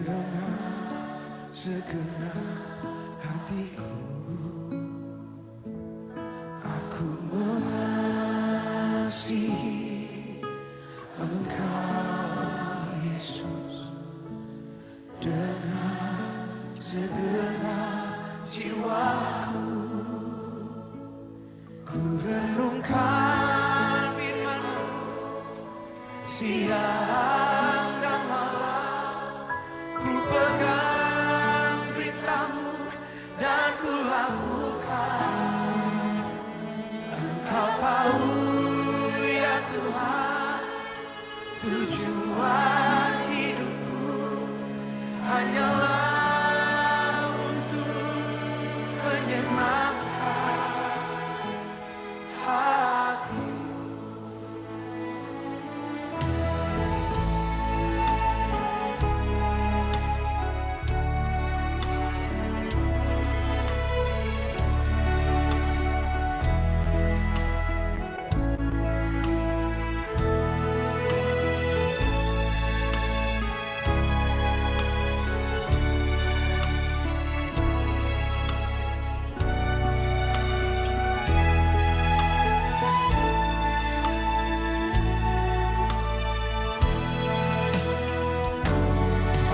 Dengan segenap hatiku aku mengasihi Engkau Yesus. Dengan segenap jiwaku ku renungkan firman-Mu siang dan malam, ku pegang berita-Mu dan ku lakukan. Engkau tahu ya Tuhan, tujuan hidupku hanyalah untuk menyenangkan hati.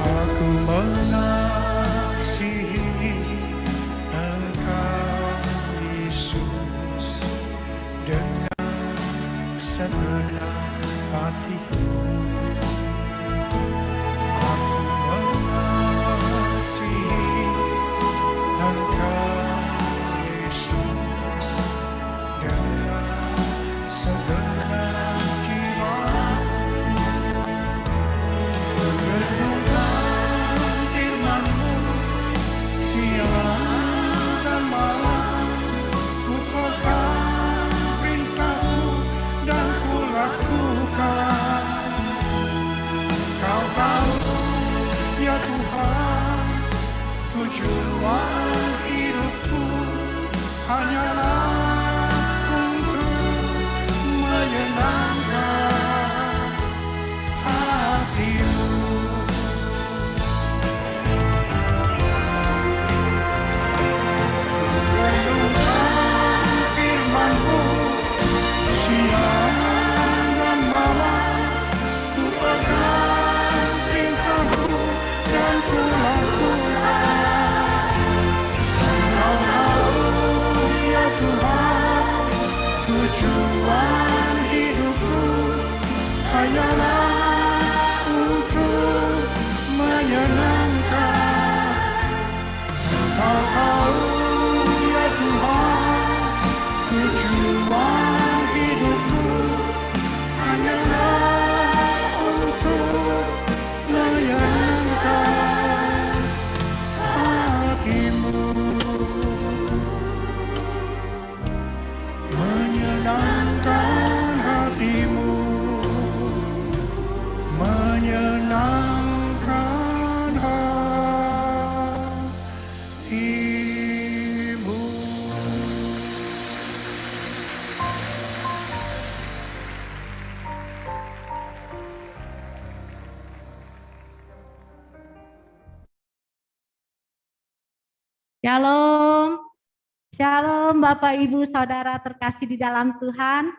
Aku mengasihi Engkau Yesus dengan segenap hatiku. Aku mengasihi Engkau Yesus dengan segenap jiwaku. Renungkan firman-Mu siang dan malam, ku pegang perintah-Mu dan ku lakukan. Kau tahu ya Tuhan, tujuan hidupku hanyalah untuk menyenangkan hati-Mu. Renungkan firman-Mu siang dan malam, ku pegang perintah-Mu dan ku lakukan. Engkau tahu ya Tuhan, tujuan hidupku hanyalah untuk menyenangkan. Engkau tahu ya Tuhan, tujuan hidupku hanyalah untuk menyenangkan hati-Mu. Menyenangkan hati-Mu, menyenangkan hati-Mu. Shalom, shalom Bapak Ibu Saudara terkasih di dalam Tuhan.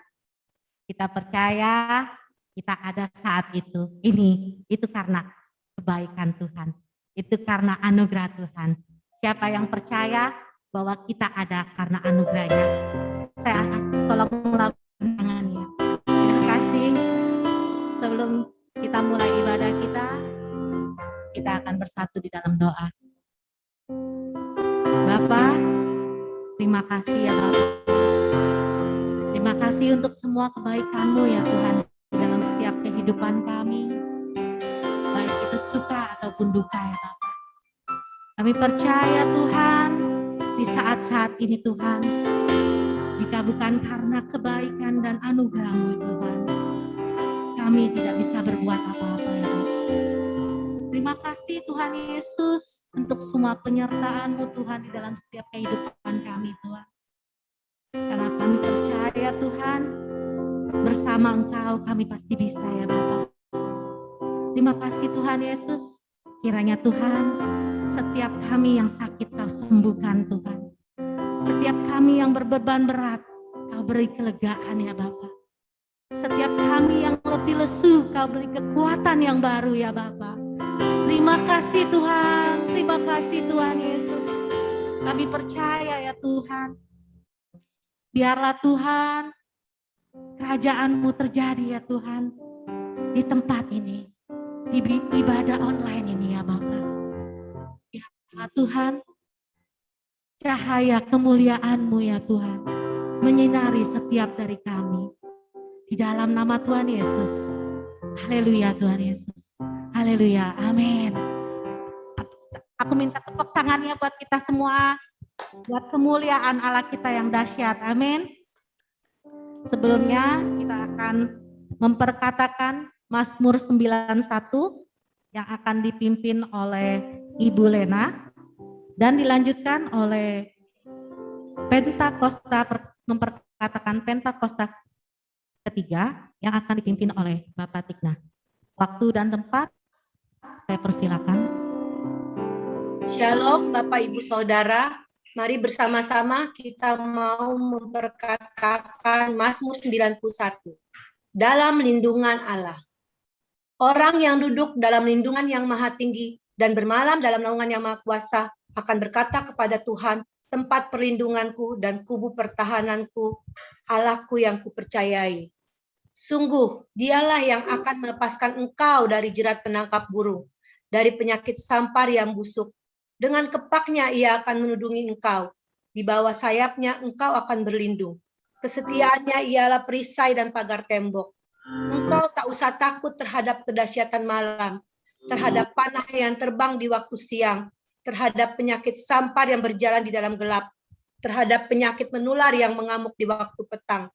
Kita percaya kita ada saat itu. Itu karena kebaikan Tuhan. Itu karena anugerah Tuhan. Siapa yang percaya bahwa kita ada karena anugerahnya? Saya tolong melakukan tangannya. Terima kasih. Sebelum kita mulai ibadah kita akan bersatu di dalam doa. Bapak, terima kasih ya Bapak. Terima kasih untuk semua kebaikan-Mu ya Tuhan di dalam setiap kehidupan kami. Baik itu suka ataupun duka ya Bapak. Kami percaya Tuhan di saat-saat ini Tuhan, jika bukan karena kebaikan dan anugerah-Mu Tuhan, kami tidak bisa berbuat apa-apa ya Bapak. Terima kasih Tuhan Yesus untuk semua penyertaan-Mu Tuhan di dalam setiap kehidupan kami Tuhan. Karena kami percaya Tuhan, bersama Engkau kami pasti bisa ya Bapak. Terima kasih Tuhan Yesus, Kiranya Tuhan, setiap kami yang sakit Kau sembuhkan Tuhan. Setiap kami yang berbeban berat, Kau beri kelegaan ya Bapa. Setiap kami yang letih lesu, Kau beri kekuatan yang baru ya Bapa. Terima kasih Tuhan, terima kasih Tuhan Yesus. Kami percaya ya Tuhan. Biarlah Tuhan, kerajaan-Mu terjadi ya Tuhan. Di tempat ini, di ibadah online ini ya Bapa. Ya Tuhan, cahaya kemuliaan-Mu ya Tuhan, menyinari setiap dari kami. Di dalam nama Tuhan Yesus. Haleluya Tuhan Yesus. Haleluya, amin. Aku minta tepuk tangannya buat kita semua. Buat kemuliaan Allah kita yang dahsyat, amin. Sebelumnya kita akan memperkatakan Mazmur 91 yang akan dipimpin oleh Ibu Lena dan dilanjutkan oleh Pentakosta, memperkatakan Pentakosta ketiga yang akan dipimpin oleh Bapak Tikna. Waktu dan tempat saya persilakan. Shalom Bapak Ibu Saudara, mari bersama-sama kita mau memperkatakan Mazmur 91 dalam lindungan Allah. Orang yang duduk dalam lindungan yang maha tinggi dan bermalam dalam naungan yang maha kuasa akan berkata kepada Tuhan, tempat perlindunganku dan kubu pertahananku, Allahku yang kupercayai. Sungguh, dialah yang akan melepaskan engkau dari jerat penangkap burung, dari penyakit sampar yang busuk. Dengan kepaknya ia akan menudungi engkau. Di bawah sayapnya engkau akan berlindung. Kesetiaannya ialah perisai dan pagar tembok. Engkau tak usah takut terhadap kedahsyatan malam, terhadap panah yang terbang di waktu siang, terhadap penyakit sampar yang berjalan di dalam gelap, terhadap penyakit menular yang mengamuk di waktu petang.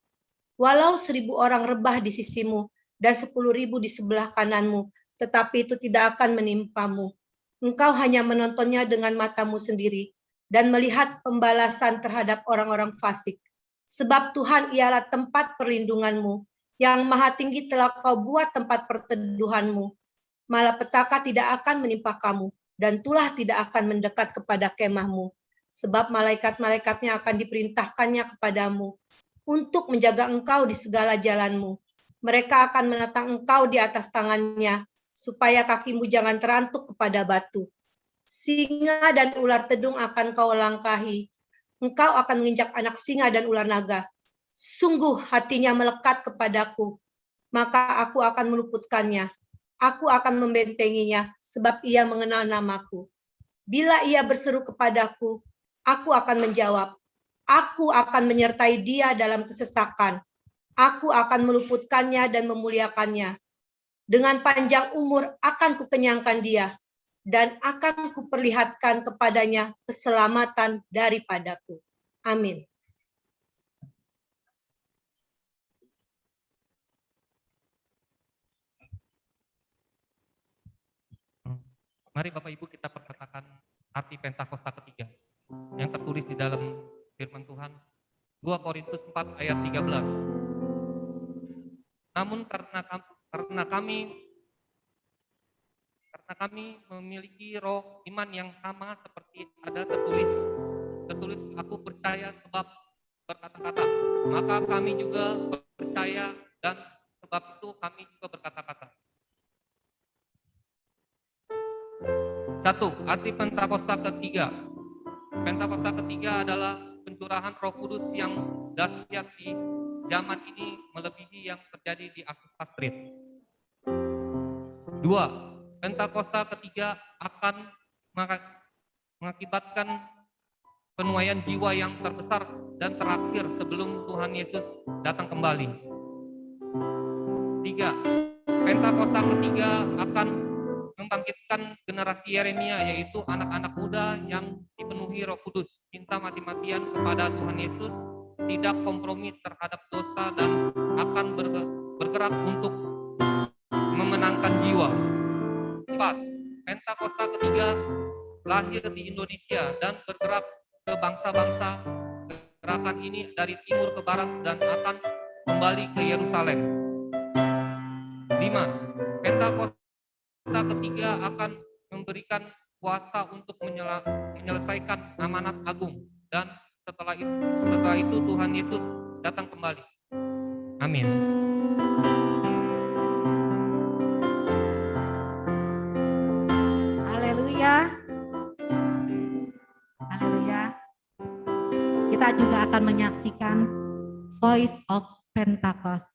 Walau 1.000 orang rebah di sisimu dan 10.000 di sebelah kananmu, tetapi itu tidak akan menimpamu. Engkau hanya menontonnya dengan matamu sendiri dan melihat pembalasan terhadap orang-orang fasik. Sebab Tuhan ialah tempat perlindunganmu, yang maha tinggi telah kau buat tempat perteduhanmu. Malapetaka tidak akan menimpa kamu, dan tulah tidak akan mendekat kepada kemahmu. Sebab malaikat-malaikatnya akan diperintahkannya kepadamu, untuk menjaga engkau di segala jalanmu. Mereka akan menatang engkau di atas tangannya, supaya kakimu jangan terantuk kepada batu. Singa dan ular tedung akan kau langkahi. Engkau akan menginjak anak singa dan ular naga. Sungguh hatinya melekat kepadaku, maka aku akan meluputkannya. Aku akan membentenginya, sebab ia mengenal namaku. Bila ia berseru kepadaku, aku akan menjawab. Aku akan menyertai dia dalam kesesakan. Aku akan meluputkannya dan memuliakannya. Dengan panjang umur akan kukenyangkan dia, dan akan kuperlihatkan kepadanya keselamatan daripadaku. Amin. Mari Bapak Ibu kita perkatakan arti Pentakosta ketiga yang tertulis di dalam firman Tuhan 2 Korintus 4 ayat 13. Namun karena kami memiliki roh iman yang sama seperti ada tertulis aku percaya sebab berkata-kata, maka kami juga percaya dan sebab itu kami juga berkata-kata. 1. Arti Pentakosta ketiga. Pentakosta ketiga adalah pencurahan Roh Kudus yang dahsyat di zaman ini melebihi yang terjadi di Azusa Street. 2. Pentakosta ketiga akan mengakibatkan penuaian jiwa yang terbesar dan terakhir sebelum Tuhan Yesus datang kembali. 3. Pentakosta ketiga akan membangkitkan generasi Yeremia, yaitu anak-anak muda yang dipenuhi Roh Kudus, cinta mati-matian kepada Tuhan Yesus, tidak kompromi terhadap dosa dan akan bergerak untuk memenangkan jiwa. 4. Pentakosta ketiga lahir di Indonesia dan bergerak ke bangsa-bangsa. Gerakan ini dari timur ke barat dan akan kembali ke Yerusalem. 5. Pentakosta ketiga akan memberikan kuasa untuk menyelesaikan amanat agung, dan setelah itu Tuhan Yesus datang kembali. Amin. Haleluya. Haleluya. Kita juga akan menyaksikan Voice of Pentecost.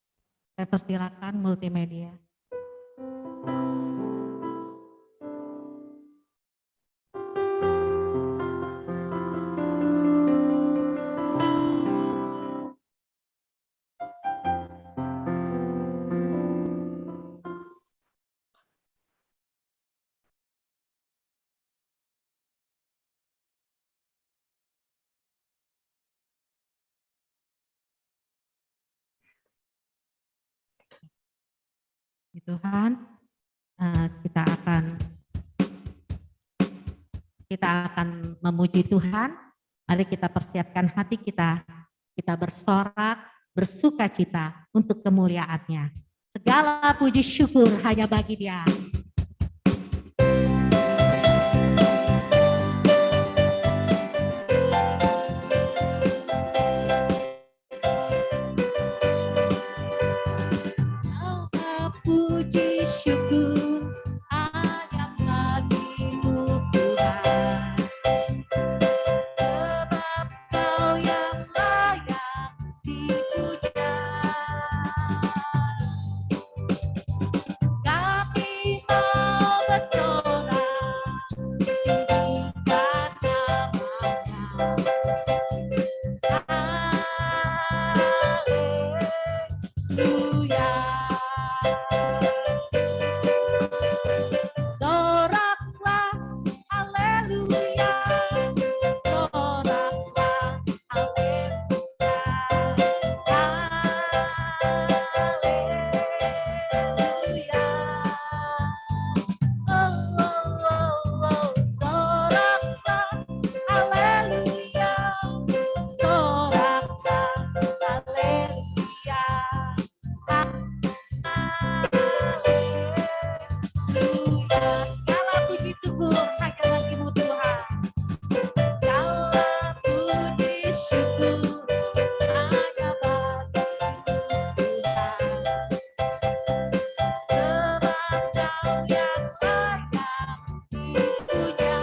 Saya persilakan multimedia. Tuhan, kita akan memuji Tuhan. Mari kita persiapkan hati kita bersorak, bersukacita untuk kemuliaan-Nya. Segala puji syukur hanya bagi Dia. Puji syukur hanya bagi-Mu Tuhan, sebab Kau yang layak dipuja. Kami mau bersorak, tinggikan nama-Nya. Haleluya. Soraklah, haleluya. Soraklah, haleluya. Haleluya. Oh, oh, oh, oh. Soraklah, haleluya. Soraklah, haleluya. Haleluya. Segala puji syukur hanya bagi-Mu Tuhan. Segala puji syukur hanya bagi-Mu Tuhan. Sebab Kau yang layak dipuja.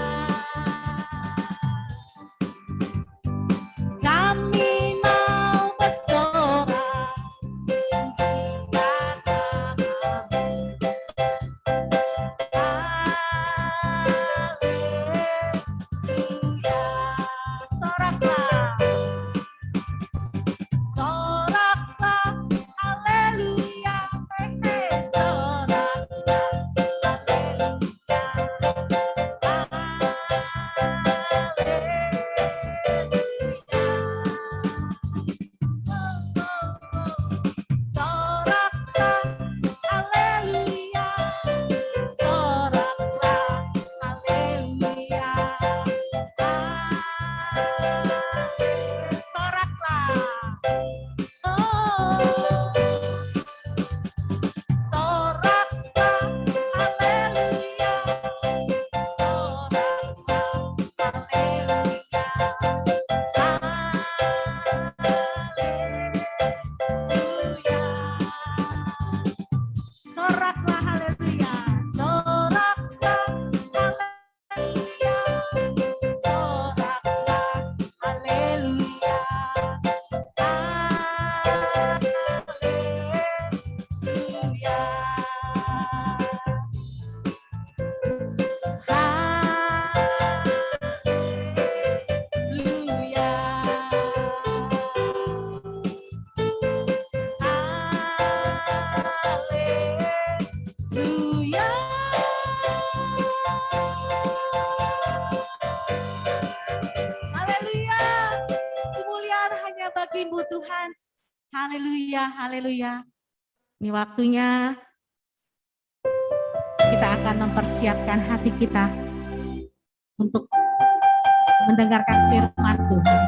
Kami mau bersorak, tinggikan nama-Mu. Haleluya. Soraklah, soraklah, haleluya. Soraklah, haleluya. Soraklah, haleluya. Soraklah, haleluya. Soraklah. Oh. Soraklah, haleluya. Soraklah, haleluya. Haleluya. Soraklah, haleluya. Soraklah, haleluya. Soraklah, haleluya. Haleluya. Haleluya. Haleluya. Kemuliaan hanya bagi-Mu Tuhan. Haleluya, haleluya. Ini waktunya kita akan mempersiapkan hati kita untuk mendengarkan firman Tuhan.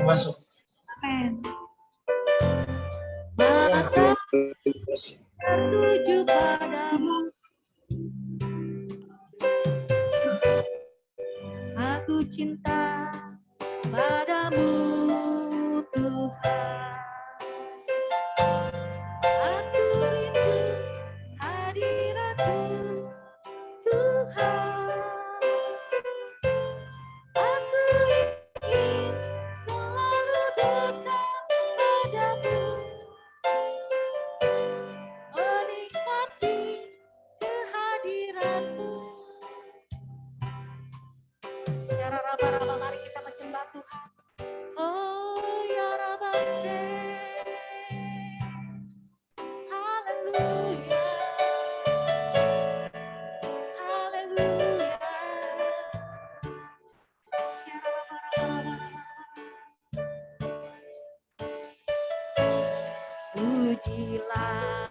Masuk. Amen. Mata tertuju padamu, aku cinta padamu Tuhan. Aku rindu hadirat-Mu Tuhan. Aku ingin selalu dekat padamu, menikmati kehadiran-Mu. Ya Raba-Raba, mari kita menyembah Tuhan. Oh ya Raba, haleluya, haleluya. Ya Raba-Raba-Raba-Raba. Pujilah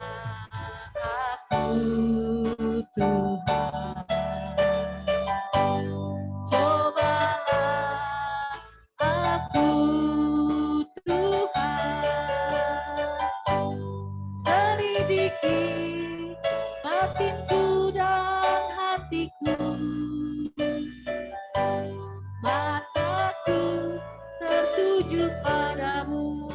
aku Tuhan, cobalah aku Tuhan, selidiki batinku dan hatiku, mataku tertuju padamu.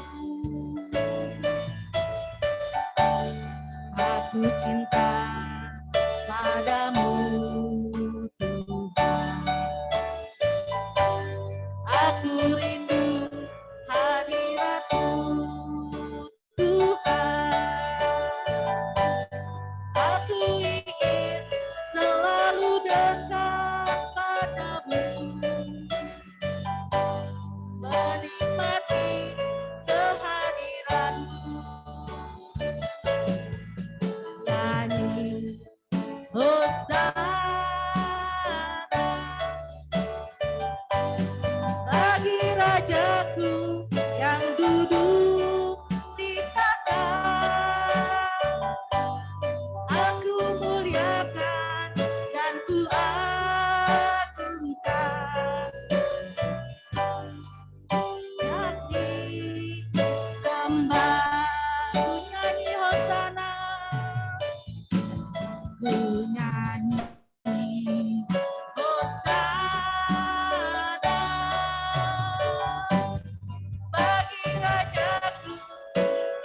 Aku cinta padamu Tuhan. Aku rindu hadirat-Mu Tuhan. Aku ingin selalu dekat padamu, menikmati kehadiran-Mu. Nyanyi Hosana bagi Rajaku yang duduk di tahta. Aku muliakan dan ku agungkan. Nyanyi sembah, ku nyanyi Hosana, ku nyanyi Hosana bagi Rajaku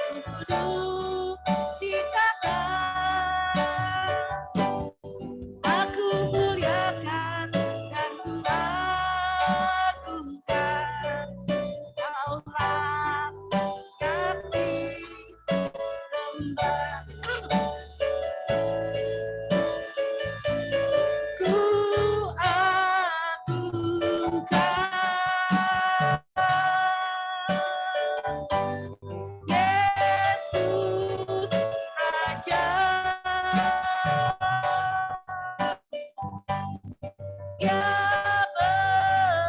yang duduk di tahta. Aku muliakan dan ku agungkan. Kaulah kami sembah. Ku agungkan Yesus Raja yang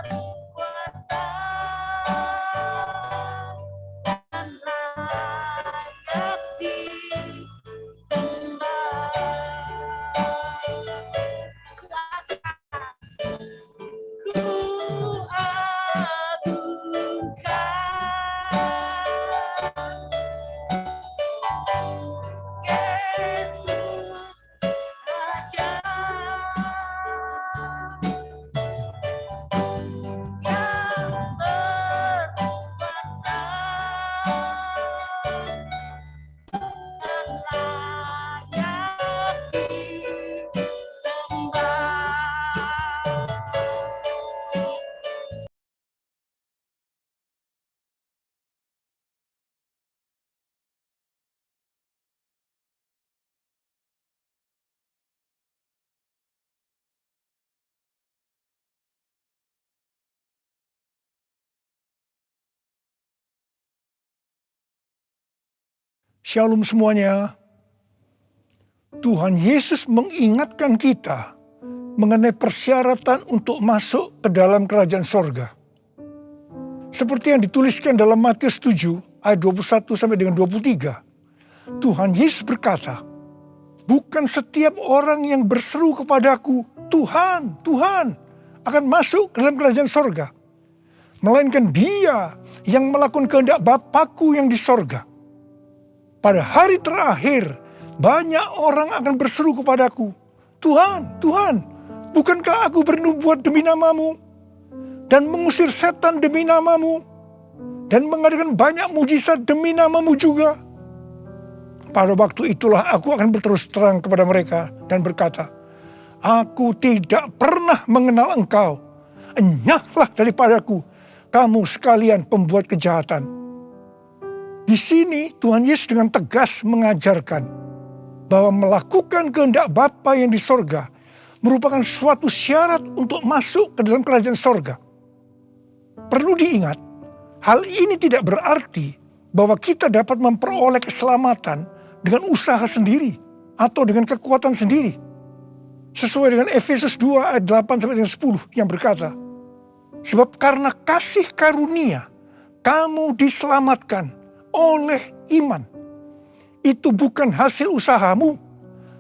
berkuasa dan layak disembah. Ku agungkan Yesus Raja yang berkuasa dan layak disembah. Shalom semuanya. Tuhan Yesus mengingatkan kita mengenai persyaratan untuk masuk ke dalam kerajaan sorga. Seperti yang dituliskan dalam Matius 7 ayat 21 sampai dengan 23. Tuhan Yesus berkata, bukan setiap orang yang berseru kepadaku, Tuhan, Tuhan, akan masuk ke dalam kerajaan sorga. Melainkan dia yang melakukan kehendak Bapakku yang di sorga. Pada hari terakhir, banyak orang akan berseru kepadaku, Tuhan, Tuhan, bukankah aku bernubuat demi namamu? Dan mengusir setan demi namamu? Dan mengadakan banyak mujizat demi namamu juga? Pada waktu itulah aku akan berterus terang kepada mereka dan berkata, aku tidak pernah mengenal engkau. Enyahlah daripadaku, kamu sekalian pembuat kejahatan. Di sini Tuhan Yesus dengan tegas mengajarkan bahwa melakukan kehendak Bapa yang di sorga merupakan suatu syarat untuk masuk ke dalam kerajaan sorga. Perlu diingat, hal ini tidak berarti bahwa kita dapat memperoleh keselamatan dengan usaha sendiri atau dengan kekuatan sendiri. Sesuai dengan Efesus 2 ayat 8-10 yang berkata, sebab karena kasih karunia kamu diselamatkan oleh iman. Itu bukan hasil usahamu,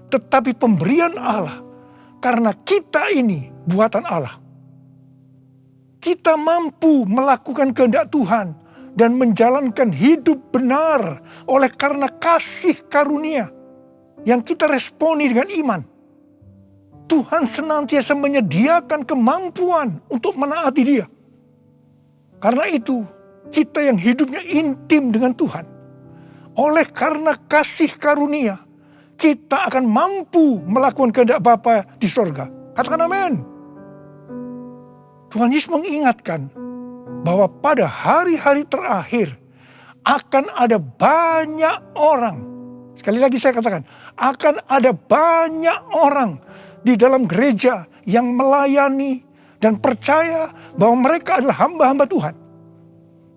tetapi pemberian Allah. Karena kita ini buatan Allah. Kita mampu melakukan kehendak Tuhan dan menjalankan hidup benar oleh karena kasih karunia yang kita responi dengan iman. Tuhan senantiasa menyediakan kemampuan untuk menaati Dia. Karena itu, kita yang hidupnya intim dengan Tuhan, oleh karena kasih karunia, kita akan mampu melakukan kehendak Bapa di sorga. Katakan amin. Tuhan Yesus mengingatkan bahwa pada hari-hari terakhir akan ada banyak orang. Sekali lagi saya katakan, akan ada banyak orang di dalam gereja yang melayani dan percaya bahwa mereka adalah hamba-hamba Tuhan.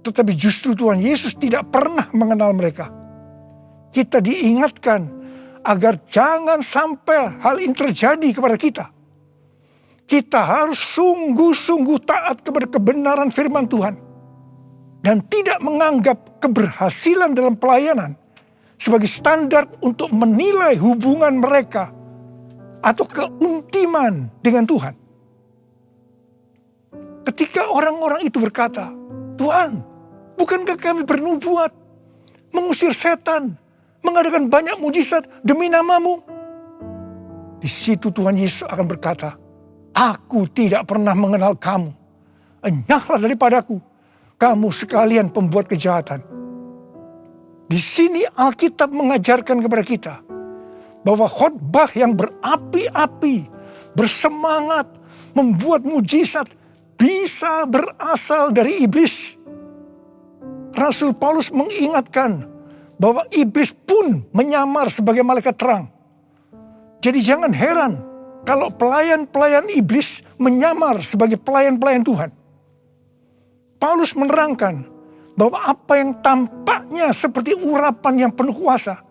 Tetapi justru Tuhan Yesus tidak pernah mengenal mereka. Kita diingatkan agar jangan sampai hal ini terjadi kepada kita. Kita harus sungguh-sungguh taat kepada kebenaran firman Tuhan. Dan tidak menganggap keberhasilan dalam pelayanan sebagai standar untuk menilai hubungan mereka atau keuntiman dengan Tuhan. Ketika orang-orang itu berkata, Tuhan, bukankah kami bernubuat, mengusir setan, mengadakan banyak mujizat demi namamu? Di situ Tuhan Yesus akan berkata, aku tidak pernah mengenal kamu. Enyahlah daripadaku, kamu sekalian pembuat kejahatan. Di sini Alkitab mengajarkan kepada kita bahwa khotbah yang berapi-api, bersemangat, membuat mujizat bisa berasal dari iblis. Rasul Paulus mengingatkan bahwa iblis pun menyamar sebagai malaikat terang. Jadi jangan heran kalau pelayan-pelayan iblis menyamar sebagai pelayan-pelayan Tuhan. Paulus menerangkan bahwa apa yang tampaknya seperti urapan yang penuh kuasa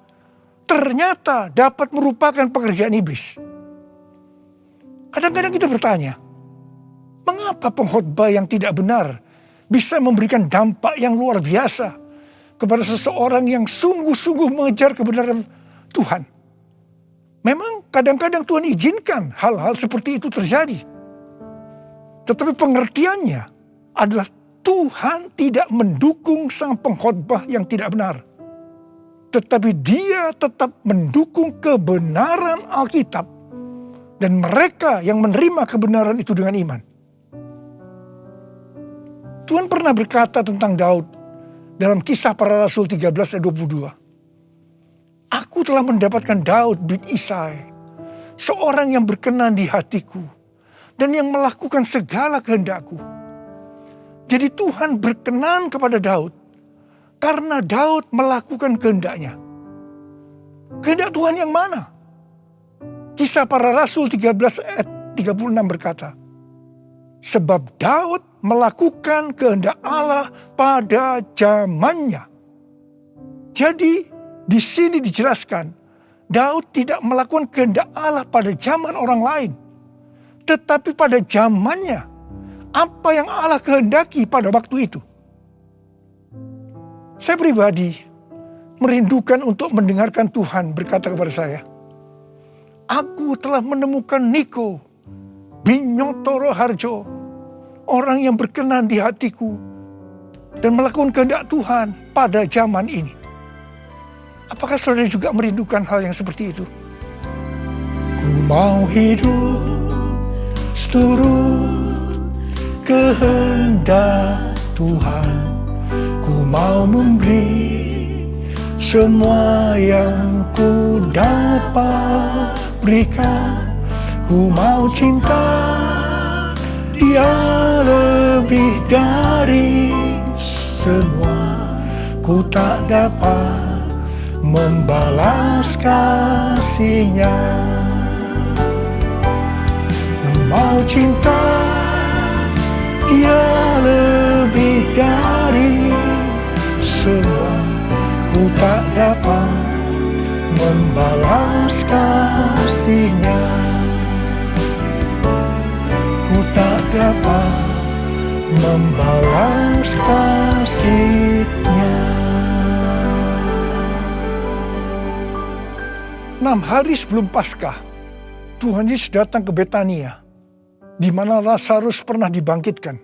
ternyata dapat merupakan pekerjaan iblis. Kadang-kadang kita bertanya, mengapa pengkhotbah yang tidak benar bisa memberikan dampak yang luar biasa kepada seseorang yang sungguh-sungguh mengejar kebenaran Tuhan? Memang kadang-kadang Tuhan izinkan hal-hal seperti itu terjadi. Tetapi pengertiannya adalah Tuhan tidak mendukung sang pengkhotbah yang tidak benar. Tetapi Dia tetap mendukung kebenaran Alkitab dan mereka yang menerima kebenaran itu dengan iman. Tuhan pernah berkata tentang Daud dalam Kisah Para Rasul 13 ayat 22. Aku telah mendapatkan Daud bin Isai, seorang yang berkenan di hatiku dan yang melakukan segala kehendakku. Jadi Tuhan berkenan kepada Daud karena Daud melakukan kehendaknya. Kehendak Tuhan yang mana? Kisah Para Rasul 13 ayat 36 berkata, sebab Daud melakukan kehendak Allah pada zamannya. Jadi di sini dijelaskan, Daud tidak melakukan kehendak Allah pada zaman orang lain, tetapi pada zamannya, apa yang Allah kehendaki pada waktu itu. Saya pribadi merindukan untuk mendengarkan Tuhan berkata kepada saya, aku telah menemukan Niko, Binyotoro Harjo, orang yang berkenan di hatiku dan melakukan kehendak Tuhan pada zaman ini. Apakah saudara juga merindukan hal yang seperti itu? Ku mau hidup seturut kehendak Tuhan. Ku mau memberi semua yang ku dapat berikan. Ku mau cinta Dia lebih dari semua. Ku tak dapat membalas kasih-Nya. Ku mau cinta Dia lebih dari semua. Ku tak dapat membalas kasih-Nya. Ku tak dapat membalas kasih-Nya. 6 hari sebelum Paskah, Tuhan Yesus datang ke Betania, di mana Lazarus pernah dibangkitkan.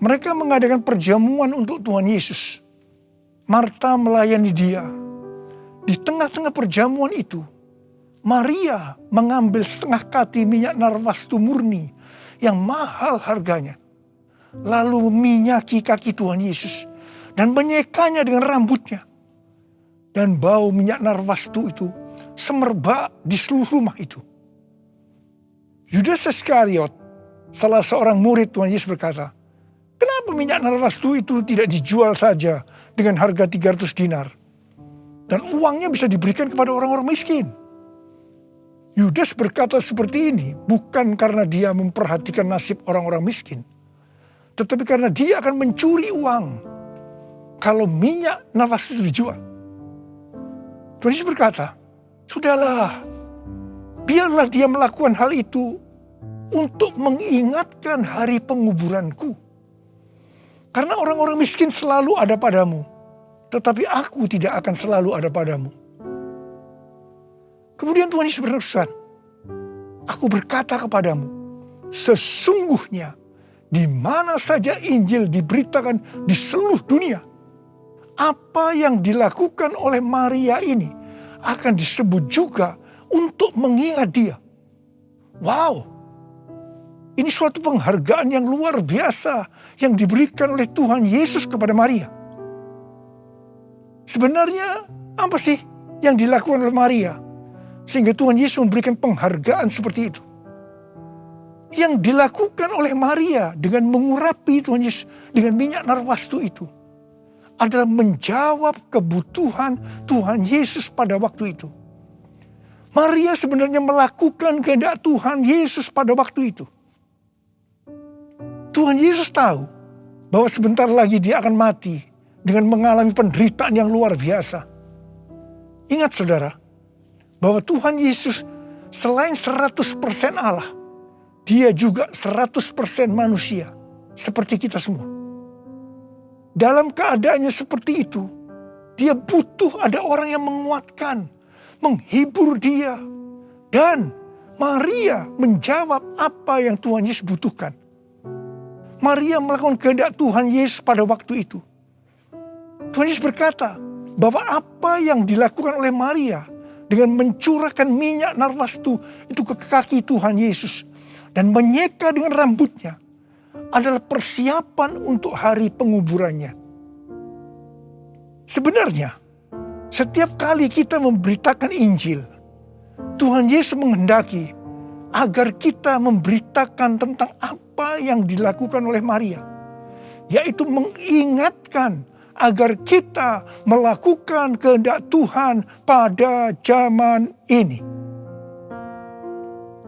Mereka mengadakan perjamuan untuk Tuhan Yesus. Marta melayani Dia. Di tengah-tengah perjamuan itu, Maria mengambil setengah kati minyak narwastu murni yang mahal harganya, lalu meminyaki kaki Tuhan Yesus dan menyekanya dengan rambutnya. Dan bau minyak narwastu itu semerbak di seluruh rumah itu. Yudas Iskariot, salah seorang murid Tuhan Yesus berkata, "Kenapa minyak narwastu itu tidak dijual saja dengan harga 300 dinar? Dan uangnya bisa diberikan kepada orang-orang miskin." Yudas berkata seperti ini bukan karena dia memperhatikan nasib orang-orang miskin, tetapi karena dia akan mencuri uang kalau minyak narwastu itu dijual. Tuhan Yesus berkata, "Sudahlah, biarlah dia melakukan hal itu untuk mengingatkan hari penguburanku. Karena orang-orang miskin selalu ada padamu, tetapi aku tidak akan selalu ada padamu." Kemudian Tuhan Yesus berfirman, "Aku berkata kepadamu, sesungguhnya di mana saja Injil diberitakan di seluruh dunia, apa yang dilakukan oleh Maria ini akan disebut juga untuk mengingat dia." Wow, ini suatu penghargaan yang luar biasa yang diberikan oleh Tuhan Yesus kepada Maria. Sebenarnya apa sih yang dilakukan oleh Maria sehingga Tuhan Yesus memberikan penghargaan seperti itu? Yang dilakukan oleh Maria dengan mengurapi Tuhan Yesus dengan minyak narwastu itu adalah menjawab kebutuhan Tuhan Yesus pada waktu itu. Maria sebenarnya melakukan kehendak Tuhan Yesus pada waktu itu. Tuhan Yesus tahu bahwa sebentar lagi dia akan mati dengan mengalami penderitaan yang luar biasa. Ingat saudara, bahwa Tuhan Yesus selain 100% Allah, dia juga 100% manusia seperti kita semua. Dalam keadaannya seperti itu, dia butuh ada orang yang menguatkan, menghibur dia. Dan Maria menjawab apa yang Tuhan Yesus butuhkan. Maria melakukan kehendak Tuhan Yesus pada waktu itu. Tuhan Yesus berkata bahwa apa yang dilakukan oleh Maria dengan mencurahkan minyak narwastu itu ke kaki Tuhan Yesus dan menyeka dengan rambutnya adalah persiapan untuk hari penguburannya. Sebenarnya, setiap kali kita memberitakan Injil, Tuhan Yesus menghendaki agar kita memberitakan tentang apa yang dilakukan oleh Maria, yaitu mengingatkan agar kita melakukan kehendak Tuhan pada zaman ini.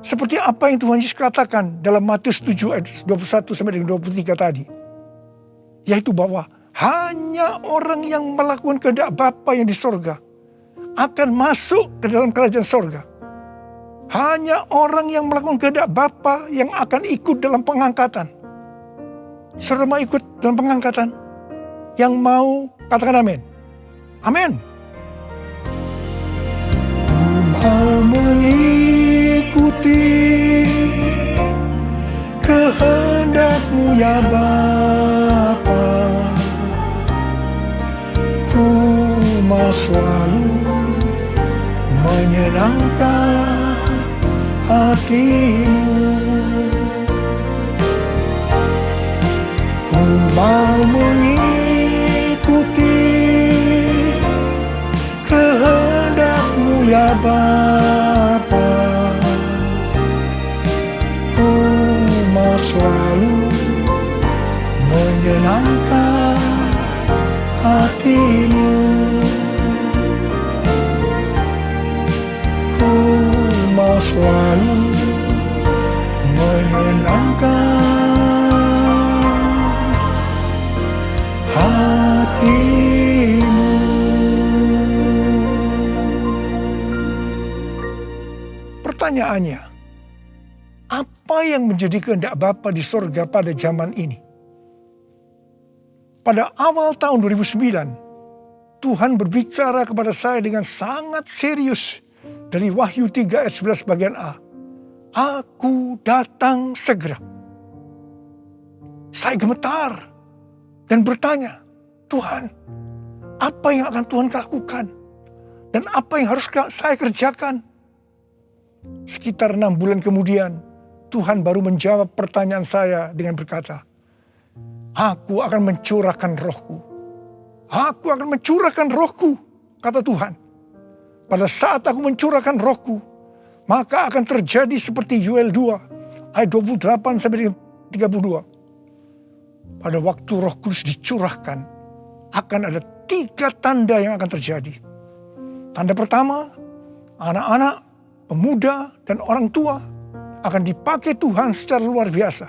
Seperti apa yang Tuhan Yesus katakan dalam Matius 7 ayat 21-23 tadi. Yaitu bahwa hanya orang yang melakukan kehendak Bapa yang di sorga akan masuk ke dalam kerajaan sorga. Hanya orang yang melakukan kehendak Bapa yang akan ikut dalam pengangkatan. Saudara mau ikut dalam pengangkatan? Yang mau katakan amin. Amin. Ku mau mengikuti kehendak-Mu ya Bapa. Ku mau selalu menyenangkan hati-Mu. Ku mau mengikuti kehendak-Mu ya Bapa. Ku mau selalu menyenangkan hati-Mu. Ku mau selalu menyenangkan hati-Mu. Pertanyaannya, apa yang menjadi kehendak Bapa di sorga pada zaman ini? Pada awal tahun 2009, Tuhan berbicara kepada saya dengan sangat serius dari Wahyu 3 ayat 11 bagian A. Aku datang segera. Saya gemetar dan bertanya, Tuhan, apa yang akan Tuhan lakukan? Dan apa yang harus saya kerjakan? Sekitar 6 bulan kemudian, Tuhan baru menjawab pertanyaan saya dengan berkata, Aku akan mencurahkan rohku. Aku akan mencurahkan rohku, kata Tuhan. Pada saat aku mencurahkan rohku, maka akan terjadi seperti Yoel 2, ayat 28 sampai 32. Pada waktu Roh Kudus dicurahkan, akan ada 3 tanda yang akan terjadi. Tanda pertama, anak-anak, pemuda, dan orang tua akan dipakai Tuhan secara luar biasa.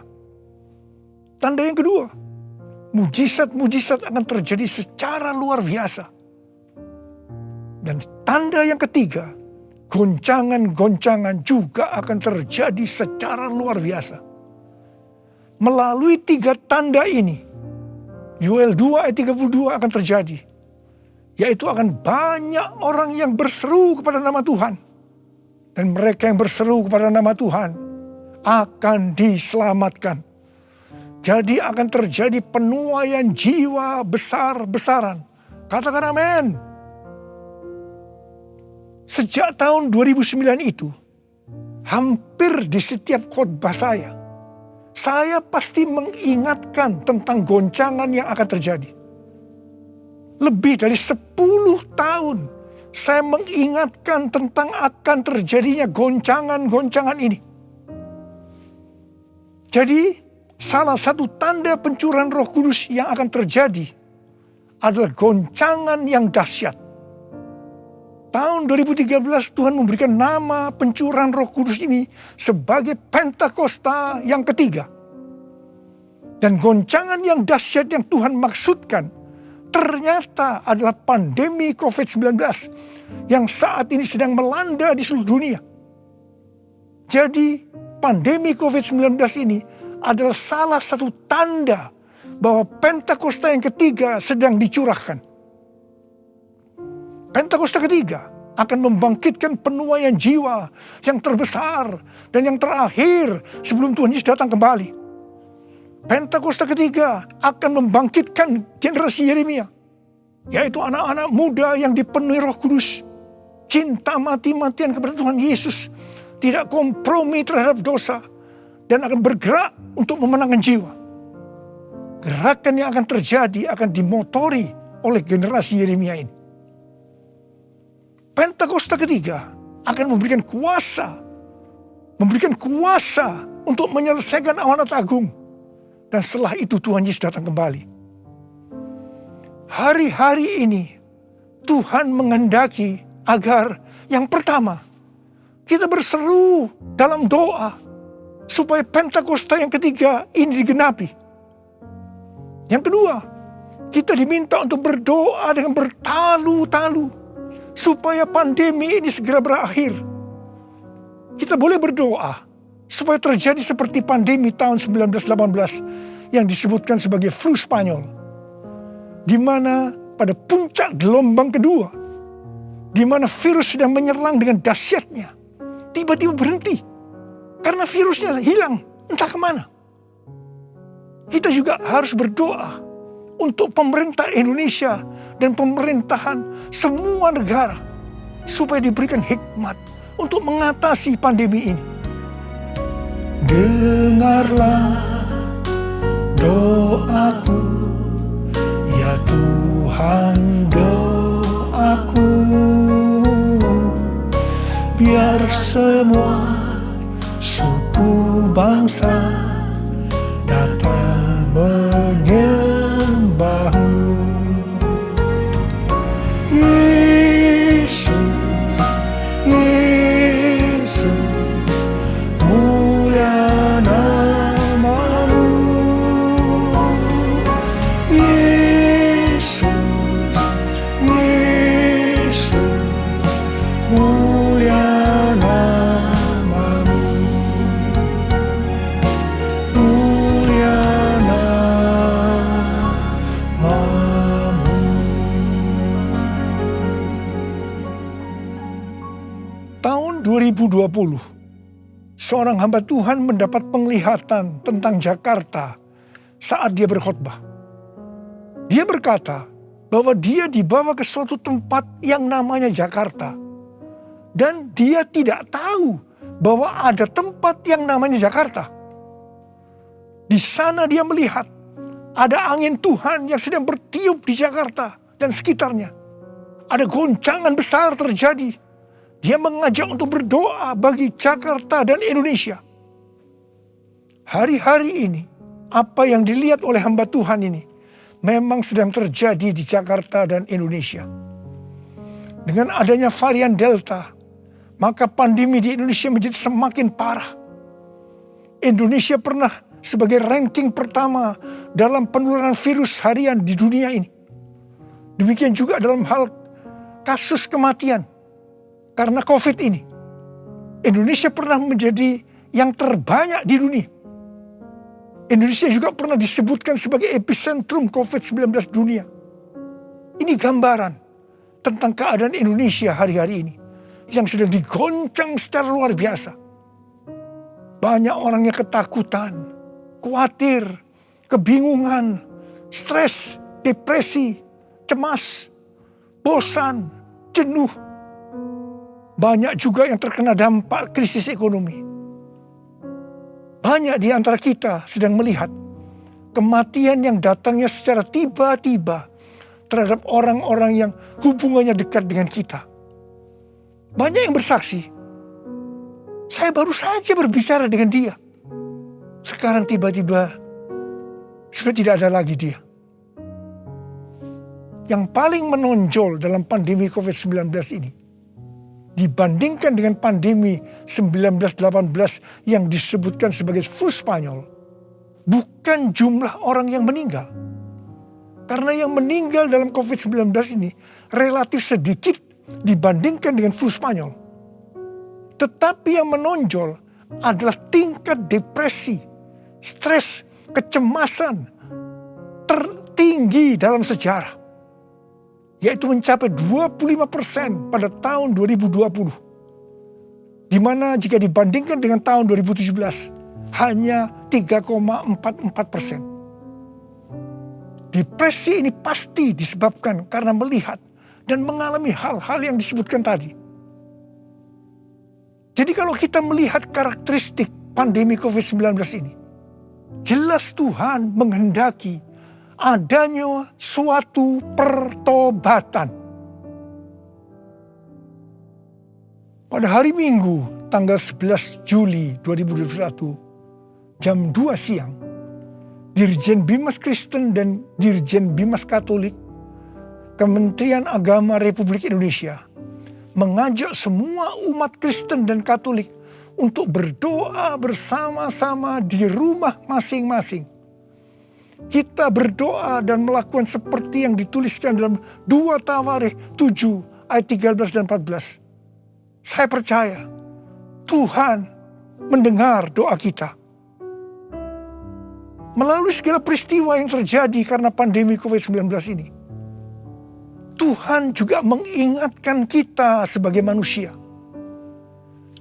Tanda yang kedua, mujizat-mujizat akan terjadi secara luar biasa. Dan tanda yang ketiga, goncangan-goncangan juga akan terjadi secara luar biasa. Melalui 3 tanda ini, Yoel 2 ayat 32 akan terjadi. Yaitu akan banyak orang yang berseru kepada nama Tuhan. Dan mereka yang berseru kepada nama Tuhan akan diselamatkan. Jadi akan terjadi penuaian jiwa besar-besaran. Katakan amin. Sejak tahun 2009 itu, hampir di setiap khotbah saya pasti mengingatkan tentang goncangan yang akan terjadi. Lebih dari 10 tahun saya mengingatkan tentang akan terjadinya goncangan-goncangan ini. Jadi salah satu tanda pencurahan Roh Kudus yang akan terjadi adalah goncangan yang dahsyat. Tahun 2013 Tuhan memberikan nama pencurahan Roh Kudus ini sebagai Pentakosta yang ketiga. Dan goncangan yang dahsyat yang Tuhan maksudkan ternyata adalah pandemi COVID-19 yang saat ini sedang melanda di seluruh dunia. Jadi pandemi COVID-19 ini adalah salah satu tanda bahwa Pentakosta yang ketiga sedang dicurahkan. Pentakosta ketiga akan membangkitkan penuaian jiwa yang terbesar dan yang terakhir sebelum Tuhan Yesus datang kembali. Pentakosta ketiga akan membangkitkan generasi Yeremia, yaitu anak-anak muda yang dipenuhi Roh Kudus, cinta mati-matian kepada Tuhan Yesus, tidak kompromi terhadap dosa, dan akan bergerak untuk memenangkan jiwa. Gerakan yang akan terjadi akan dimotori oleh generasi Yeremia ini. Pentakosta ketiga akan memberikan kuasa untuk menyelesaikan amanat agung. Dan setelah itu Tuhan Yesus datang kembali. Hari-hari ini Tuhan menghendaki agar yang pertama, kita berseru dalam doa supaya Pentakosta yang ketiga ini digenapi. Yang kedua, kita diminta untuk berdoa dengan bertalu-talu supaya pandemi ini segera berakhir. Kita boleh berdoa supaya terjadi seperti pandemi tahun 1918 yang disebutkan sebagai flu Spanyol, di mana pada puncak gelombang kedua, di mana virus sedang menyerang dengan dahsyatnya, tiba-tiba berhenti karena virusnya hilang entah kemana. kita juga harus berdoa untuk pemerintah Indonesia dan pemerintahan semua negara supaya diberikan hikmat untuk mengatasi pandemi ini. Dengarlah doaku, ya Tuhan, doaku, biar semua suku bangsa datang menyembahmu. Yesus, Yesus, mulia namamu. Yesus, Yesus, mulia namamu. Mulia namamu. Tahun 2020, seorang hamba Tuhan mendapat penglihatan tentang Jakarta saat dia berkhotbah. Dia berkata bahwa dia dibawa ke suatu tempat yang namanya Jakarta. Dan dia tidak tahu bahwa ada tempat yang namanya Jakarta. Di sana dia melihat ada angin Tuhan yang sedang bertiup di Jakarta dan sekitarnya. Ada goncangan besar terjadi. Dia mengajak untuk berdoa bagi Jakarta dan Indonesia. Hari-hari ini, apa yang dilihat oleh hamba Tuhan ini memang sedang terjadi di Jakarta dan Indonesia. Dengan adanya varian Delta, maka pandemi di Indonesia menjadi semakin parah. Indonesia pernah sebagai ranking pertama dalam penularan virus harian di dunia ini. Demikian juga dalam hal kasus kematian karena COVID ini. Indonesia pernah menjadi yang terbanyak di dunia. Indonesia juga pernah disebutkan sebagai epicentrum COVID-19 dunia. Ini gambaran tentang keadaan Indonesia hari-hari ini yang sedang digoncang secara luar biasa. Banyak orang yang ketakutan, khawatir, kebingungan, stres, depresi, cemas, bosan, jenuh. Banyak juga yang terkena dampak krisis ekonomi. Banyak di antara kita sedang melihat kematian yang datangnya secara tiba-tiba terhadap orang-orang yang hubungannya dekat dengan kita. Banyak yang bersaksi, saya baru saja berbicara dengan dia. Sekarang tiba-tiba sudah tidak ada lagi dia. Yang paling menonjol dalam pandemi COVID-19 ini, dibandingkan dengan pandemi 1918 yang disebutkan sebagai flu Spanyol, bukan jumlah orang yang meninggal. Karena yang meninggal dalam COVID-19 ini relatif sedikit dibandingkan dengan flu Spanyol. Tetapi yang menonjol adalah tingkat depresi, stres, kecemasan tertinggi dalam sejarah. Yaitu mencapai 25% pada tahun 2020. Di mana jika dibandingkan dengan tahun 2017 hanya 3,44%. Depresi ini pasti disebabkan karena melihat dan mengalami hal-hal yang disebutkan tadi. Jadi kalau kita melihat karakteristik pandemi COVID-19 ini, jelas Tuhan menghendaki adanya suatu pertobatan. Pada hari Minggu tanggal 11 Juli 2021 jam 2 siang, Dirjen Bimas Kristen dan Dirjen Bimas Katolik Kementerian Agama Republik Indonesia mengajak semua umat Kristen dan Katolik untuk berdoa bersama-sama di rumah masing-masing. Kita berdoa dan melakukan seperti yang dituliskan dalam 2 Tawarikh 7 ayat 13 dan 14. Saya percaya Tuhan mendengar doa kita. Melalui segala peristiwa yang terjadi karena pandemi COVID-19 ini, Tuhan juga mengingatkan kita sebagai manusia.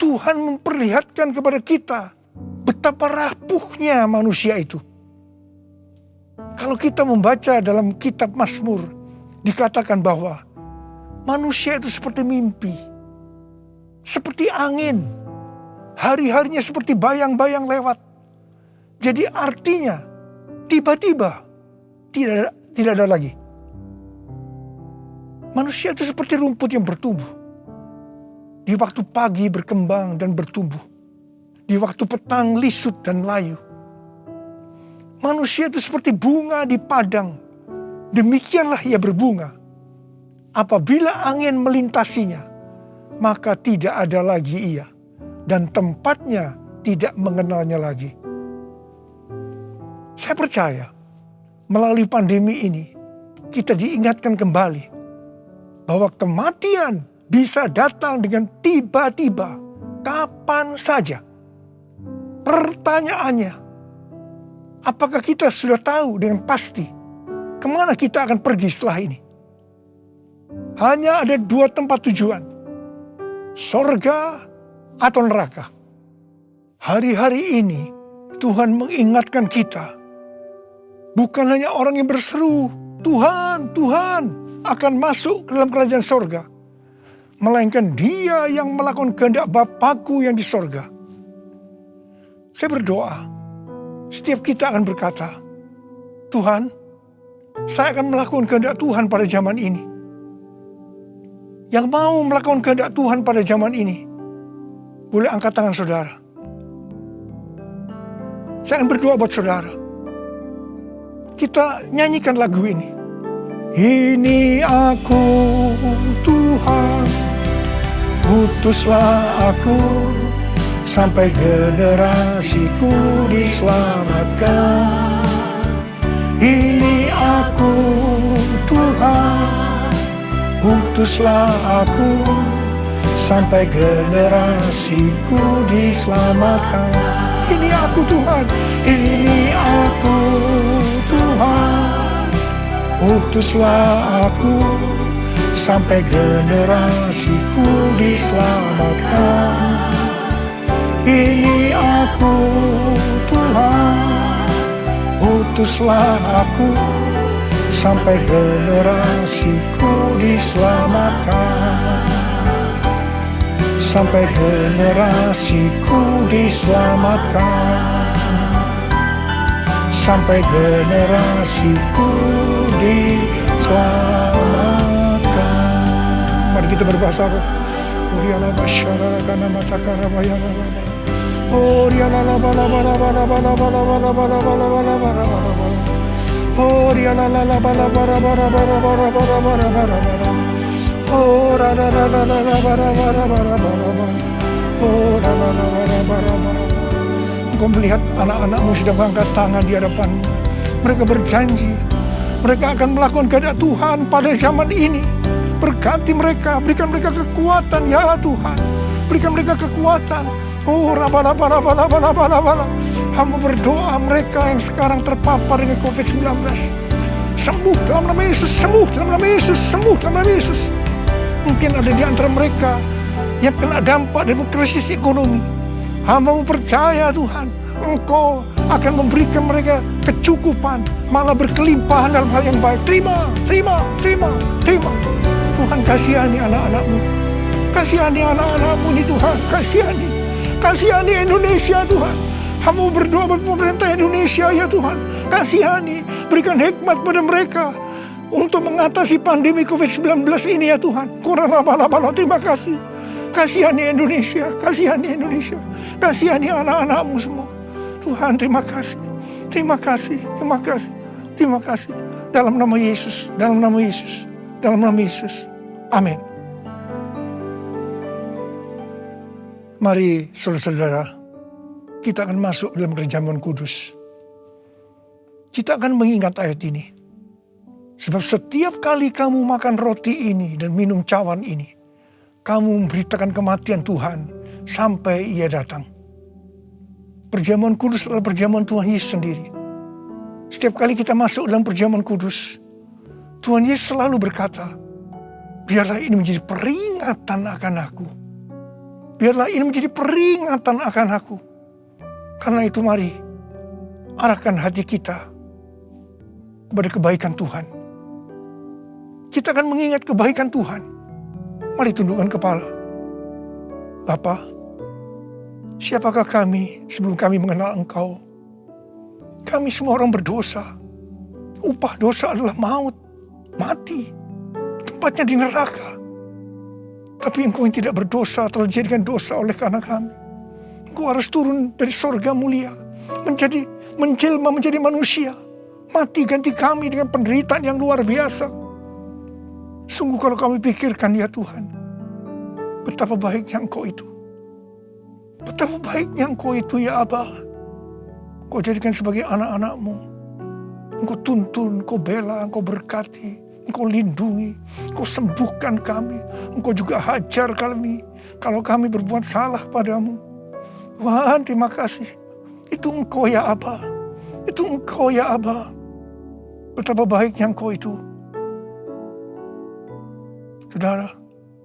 Tuhan memperlihatkan kepada kita betapa rapuhnya manusia itu. Kalau kita membaca dalam kitab Mazmur, dikatakan bahwa manusia itu seperti mimpi, seperti angin, hari-harinya seperti bayang-bayang lewat. Jadi artinya tiba-tiba tidak ada lagi. Manusia itu seperti rumput yang bertumbuh. Di waktu pagi berkembang dan bertumbuh. Di waktu petang lisut dan layu. Manusia itu seperti bunga di padang. Demikianlah ia berbunga. Apabila angin melintasinya, maka tidak ada lagi ia. Dan tempatnya tidak mengenalnya lagi. Saya percaya, melalui pandemi ini, kita diingatkan kembali bahwa kematian bisa datang dengan tiba-tiba, kapan saja. Pertanyaannya, apakah kita sudah tahu dengan pasti kemana kita akan pergi setelah ini? Hanya ada 2 tempat tujuan, sorga atau neraka. Hari-hari ini Tuhan mengingatkan kita, bukan hanya orang yang berseru, Tuhan, Tuhan, akan masuk ke dalam kerajaan sorga, melainkan dia yang melakukan kehendak Bapakku yang di sorga. Saya berdoa, setiap kita akan berkata, Tuhan, saya akan melakukan kehendak Tuhan pada zaman ini. Yang mau melakukan kehendak Tuhan pada zaman ini, boleh angkat tangan saudara. Saya akan berdoa buat saudara. Kita nyanyikan lagu ini. Ini aku Tuhan, utuslah aku, sampai generasiku diselamatkan. Ini aku Tuhan, utuslah aku, sampai generasiku diselamatkan. Ini aku Tuhan, ini aku Tuhan, utuslah aku, sampai generasiku diselamatkan. Ini aku Tuhan, utuslah aku, sampai generasiku diselamatkan. Sampai generasiku diselamatkan. Sampai generasiku diselamatkan. Mari kita berbahasa roh. Uriala basyara kana masakara bayana. Uriala la bala bala bala bala bala bala bala bala bala bala bala. Uriala la la bala bala bala bala bala bala bala bala. Ora la la la la bala bala bala bala. Ora la la la bala bala. Engkau melihat anak-anakmu sudah mengangkat tangan di hadapanmu. Mereka berjanji, mereka akan melakukan kehendak Tuhan pada zaman ini. Berkati mereka, berikan mereka kekuatan ya Tuhan. Berikan mereka kekuatan. Oh, rabala-bala-bala-bala-bala-bala. Hamba berdoa mereka yang sekarang terpapar dengan COVID-19. Sembuh dalam nama Yesus, sembuh dalam nama Yesus, sembuh dalam nama Yesus. Mungkin ada di antara mereka yang kena dampak dari krisis ekonomi. Hamba percaya Tuhan, Engkau akan memberikan mereka kecukupan, malah berkelimpahan dalam hal yang baik. Terima, terima, terima, terima. Tuhan kasihani anak-anak-Mu. Kasihani anak-anak-Mu ini Tuhan, kasihani. Kasihani Indonesia Tuhan. Hamba berdoa buat pemerintah Indonesia ya Tuhan. Kasihani, berikan hikmat pada mereka untuk mengatasi pandemi COVID-19 ini ya Tuhan. Kurang-kurang, terima kasih. Kasihani Indonesia, kasihani Indonesia. Kasihani anak-anak-Mu semua. Tuhan terima kasih, terima kasih, terima kasih, terima kasih. Dalam nama Yesus, dalam nama Yesus, dalam nama Yesus. Amin. Mari saudara-saudara, kita akan masuk dalam perjamuan kudus. Kita akan mengingat ayat ini. Sebab setiap kali kamu makan roti ini dan minum cawan ini, kamu memberitakan kematian Tuhan sampai Ia datang. Perjamuan kudus adalah perjamuan Tuhan Yesus sendiri. Setiap kali kita masuk dalam perjamuan kudus, Tuhan Yesus selalu berkata, biarlah ini menjadi peringatan akan aku. Biarlah ini menjadi peringatan akan aku. Karena itu mari, arahkan hati kita kepada kebaikan Tuhan. Kita akan mengingat kebaikan Tuhan. Mari tundukkan kepala. Bapa, siapakah kami sebelum kami mengenal Engkau? Kami semua orang berdosa. Upah dosa adalah maut, mati. Tempatnya di neraka. Tapi Engkau yang tidak berdosa telah dijadikan dosa oleh karena kami. Engkau harus turun dari sorga mulia, menjelma menjadi manusia. Mati ganti kami dengan penderitaan yang luar biasa. Sungguh kalau kami pikirkan ya Tuhan, betapa baiknya Engkau itu. Betapa baiknya Engkau itu ya Aba. Engkau jadikan sebagai anak-anak-Mu. Engkau tuntun, Engkau bela, Engkau berkati, Engkau lindungi, Engkau sembuhkan kami. Engkau juga hajar kami kalau kami berbuat salah padamu. Tuhan, terima kasih. Itu Engkau ya Aba. Itu Engkau ya Aba. Betapa baiknya Engkau itu. Saudara,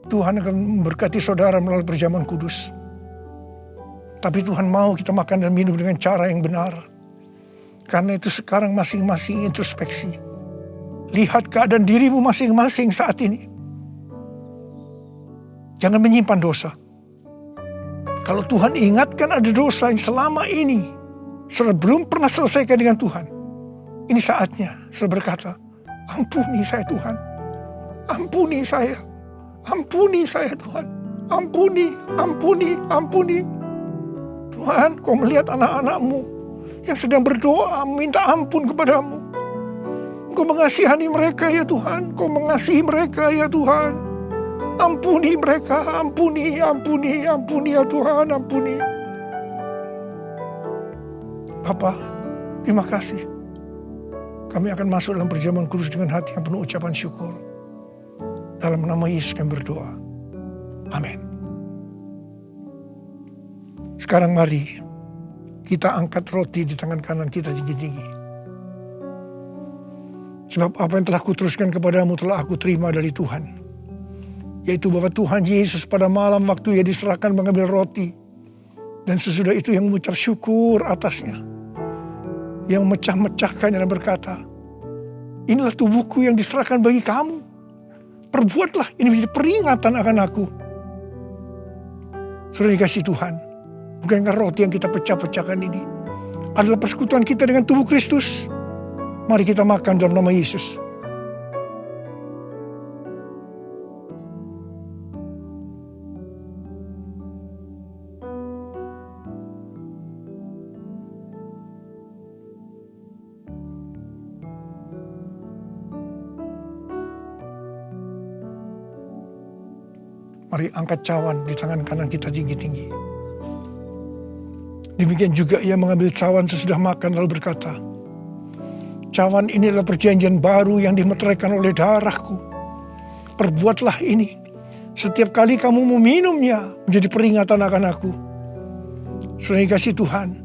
Tuhan akan memberkati saudara melalui perjamuan kudus. Tapi Tuhan mau kita makan dan minum dengan cara yang benar. Karena itu sekarang masing-masing introspeksi. Lihat keadaan dirimu masing-masing saat ini. Jangan menyimpan dosa. Kalau Tuhan ingatkan ada dosa yang selama ini saudara belum pernah selesaikan dengan Tuhan, ini saatnya saudara berkata, ampuni saya Tuhan. Ampuni saya. Ampuni saya Tuhan. Ampuni, ampuni, ampuni. Tuhan, Kau melihat anak-anak-Mu yang sedang berdoa minta ampun kepadamu. Kau mengasihani mereka ya Tuhan. Kau mengasihi mereka ya Tuhan. Ampuni mereka, ampuni, ampuni, ampuni ya Tuhan, ampuni. Bapa, terima kasih. Kami akan masuk dalam perjamuan kudus dengan hati yang penuh ucapan syukur. Dalam nama Yesus kami berdoa. Amin. Sekarang mari kita angkat roti di tangan kanan kita tinggi-tinggi. Sebab apa yang telah kuteruskan kepadamu telah aku terima dari Tuhan. Yaitu bahwa Tuhan Yesus pada malam waktu Ia diserahkan mengambil roti. Dan sesudah itu yang mengucap syukur atasnya. Yang memecah-mecahkannya dan berkata, inilah tubuhku yang diserahkan bagi kamu. Perbuatlah ini menjadi peringatan akan aku. Saudara dikasih Tuhan, bukankah roti yang kita pecah-pecahkan ini adalah persekutuan kita dengan tubuh Kristus? Mari kita makan dalam nama Yesus. Mari angkat cawan di tangan kanan kita tinggi-tinggi. Demikian juga Ia mengambil cawan sesudah makan lalu berkata, cawan ini adalah perjanjian baru yang dimeteraikan oleh darahku. Perbuatlah ini setiap kali kamu meminumnya menjadi peringatan akan aku. Saudara kasih Tuhan,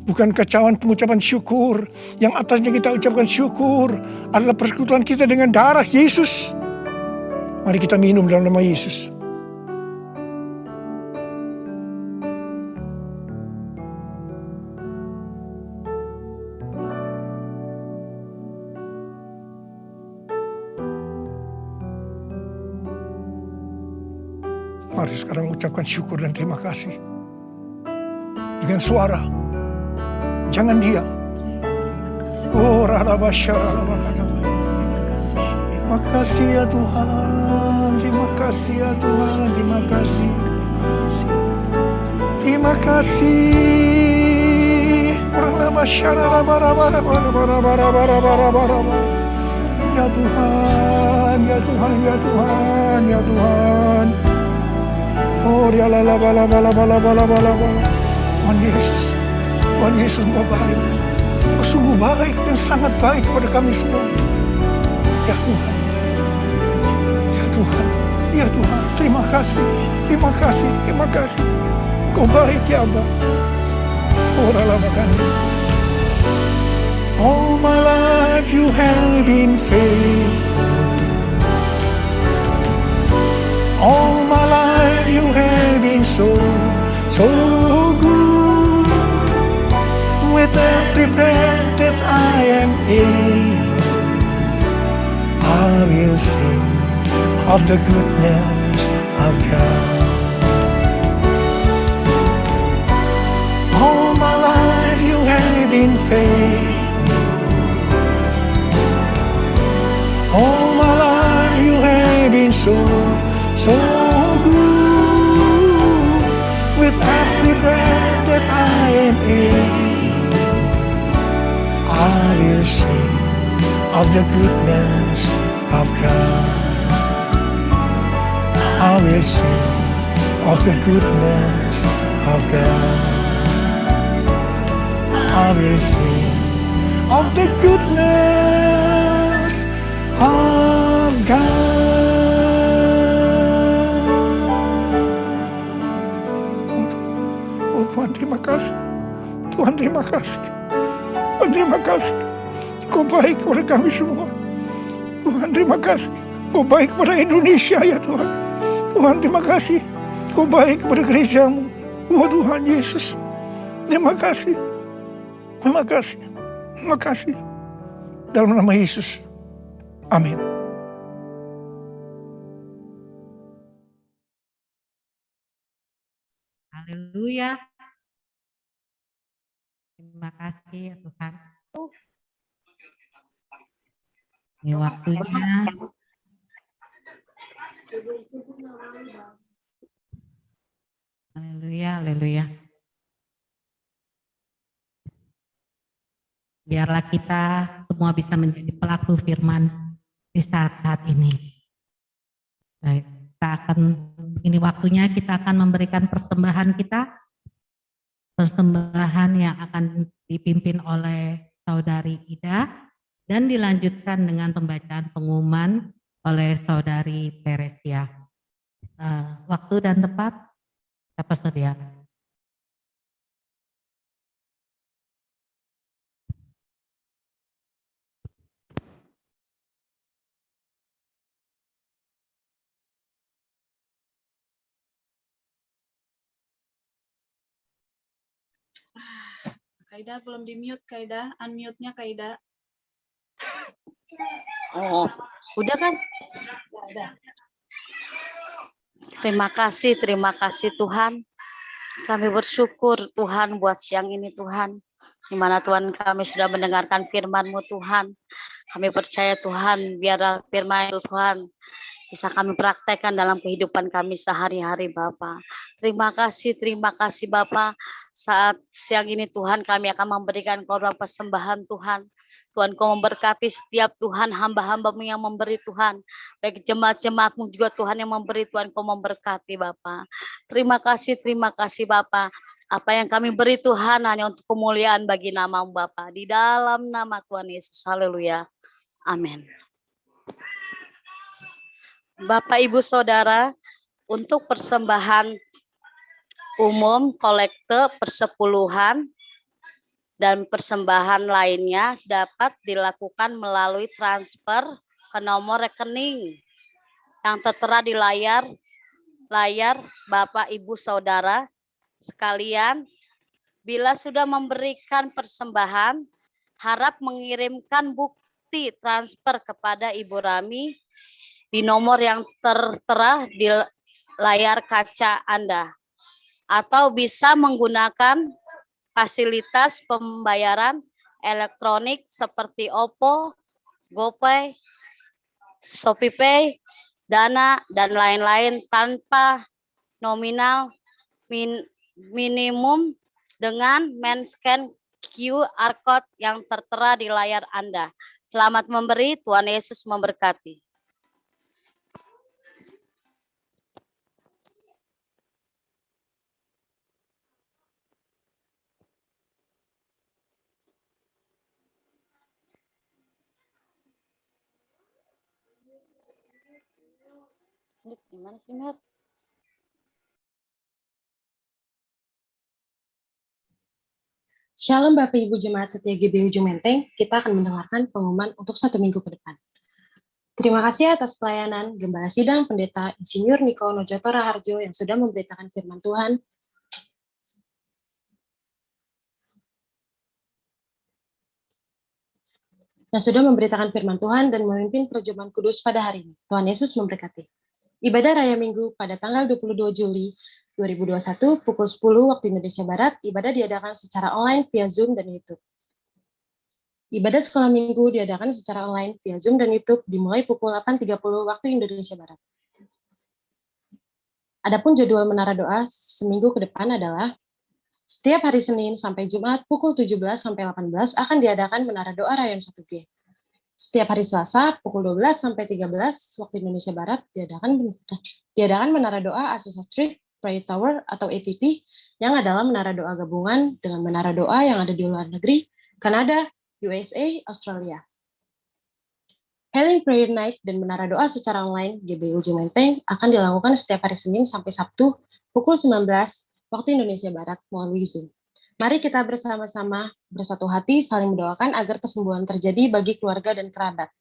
bukankah cawan pengucapan syukur yang atasnya kita ucapkan syukur adalah persekutuan kita dengan darah Yesus? Mari kita minum dalam nama Yesus. Mari sekarang ucapkan syukur dan terima kasih. Dengan suara. Jangan diam. Oh, terima kasih ya Tuhan. Terima kasih ya Tuhan. Terima kasih. Terima kasih. Ya Tuhan, ya Tuhan, ya Tuhan, ya Tuhan. Oh, dia bala. Tuhan Yesus Engkau baik. Engkau sungguh baik dan sangat baik kepada kami semua. Ya Tuhan, ya Tuhan, ya Tuhan. Terima kasih, terima kasih, terima kasih. Engkau baik ya Abba. Oh, ralabakan. All my life you have been faithful. All my life you have been so good. With every breath that I am able, will sing of the goodness of God. All my life you have been faithful. All my life you have been so good. With every breath that I am in, I will sing of the goodness of God. I will sing of the goodness of God. I will sing of the goodness of God. Oh Tuhan, terima kasih. Tuhan, terima kasih. Tuhan, terima kasih. Kau baik kepada kami semua. Tuhan, terima kasih. Kau baik kepada Indonesia ya Tuhan. Tuhan, terima kasih. Kau baik kepada gerejamu. Oh Tuhan Yesus, terima kasih. Terima kasih. Terima kasih. Dalam nama Yesus. Amin. Haleluya. Terima kasih ya Tuhan. Ini waktunya. Haleluya, haleluya. Biarlah kita semua bisa menjadi pelaku firman di saat-saat ini. Baik, ini waktunya kita akan memberikan persembahan kita. Persembahan yang akan dipimpin oleh Saudari Ida dan dilanjutkan dengan pembacaan pengumuman oleh Saudari Teresia. Waktu dan tempat saya persediakan. Kaida belum di-mute, Kaida. Unmute-nya Kaida. Oh, udah kan? Udah. Terima kasih Tuhan. Kami bersyukur Tuhan buat siang ini Tuhan. Di mana Tuhan kami sudah mendengarkan firman-Mu Tuhan. Kami percaya Tuhan, biar firman itu Tuhan bisa kami praktekkan dalam kehidupan kami sehari-hari Bapa. Terima kasih Bapa. Saat siang ini Tuhan kami akan memberikan korban persembahan Tuhan. Tuhan Kau memberkati setiap Tuhan hamba-hamba-Mu yang memberi Tuhan. Baik jemaat-jemaat-Mu juga Tuhan yang memberi, Tuhan Kau memberkati Bapa. Terima kasih Bapa. Apa yang kami beri Tuhan hanya untuk kemuliaan bagi nama-Mu Bapa. Di dalam nama Tuhan Yesus. Haleluya. Amin. Bapak Ibu Saudara, untuk persembahan umum, kolekte, persepuluhan, dan persembahan lainnya dapat dilakukan melalui transfer ke nomor rekening yang tertera di layar Bapak Ibu Saudara sekalian. Bila sudah memberikan persembahan, harap mengirimkan bukti transfer kepada Ibu Rami di nomor yang tertera di layar kaca Anda, atau bisa menggunakan fasilitas pembayaran elektronik seperti OPPO, GoPay, ShopeePay, Dana, dan lain-lain tanpa nominal minimum dengan men-scan QR Code yang tertera di layar Anda. Selamat memberi, Tuhan Yesus memberkati. Gimana sih, Mer? Shalom Bapak Ibu Jemaat Setia GBI Ujung Menteng, kita akan mendengarkan pengumuman untuk 1 minggu ke depan. Terima kasih atas pelayanan Gembala Sidang Pendeta Insinyur Niko Nojoto Raharjo yang sudah memberitakan firman Tuhan. yang sudah memberitakan firman Tuhan dan memimpin perjamuan kudus pada hari ini. Tuhan Yesus memberkati. Ibadah Raya Minggu pada tanggal 22 Juli 2021 pukul 10 waktu Indonesia Barat, ibadah diadakan secara online via Zoom dan YouTube. Ibadah sekolah minggu diadakan secara online via Zoom dan YouTube dimulai pukul 8.30 waktu Indonesia Barat. Adapun jadwal menara doa seminggu ke depan adalah setiap hari Senin sampai Jumat pukul 17 sampai 18 akan diadakan menara doa Rayon 1G. Setiap hari Selasa pukul 12 sampai 13 waktu Indonesia Barat diadakan menara doa Azusa Street Prayer Tower atau APT yang adalah menara doa gabungan dengan menara doa yang ada di luar negeri, Kanada, USA, Australia. Healing Prayer Night dan menara doa secara online GBU Jumenteng akan dilakukan setiap hari Senin sampai Sabtu pukul 19 waktu Indonesia Barat melalui Zoom. Mari kita bersama-sama bersatu hati saling mendoakan agar kesembuhan terjadi bagi keluarga dan kerabat.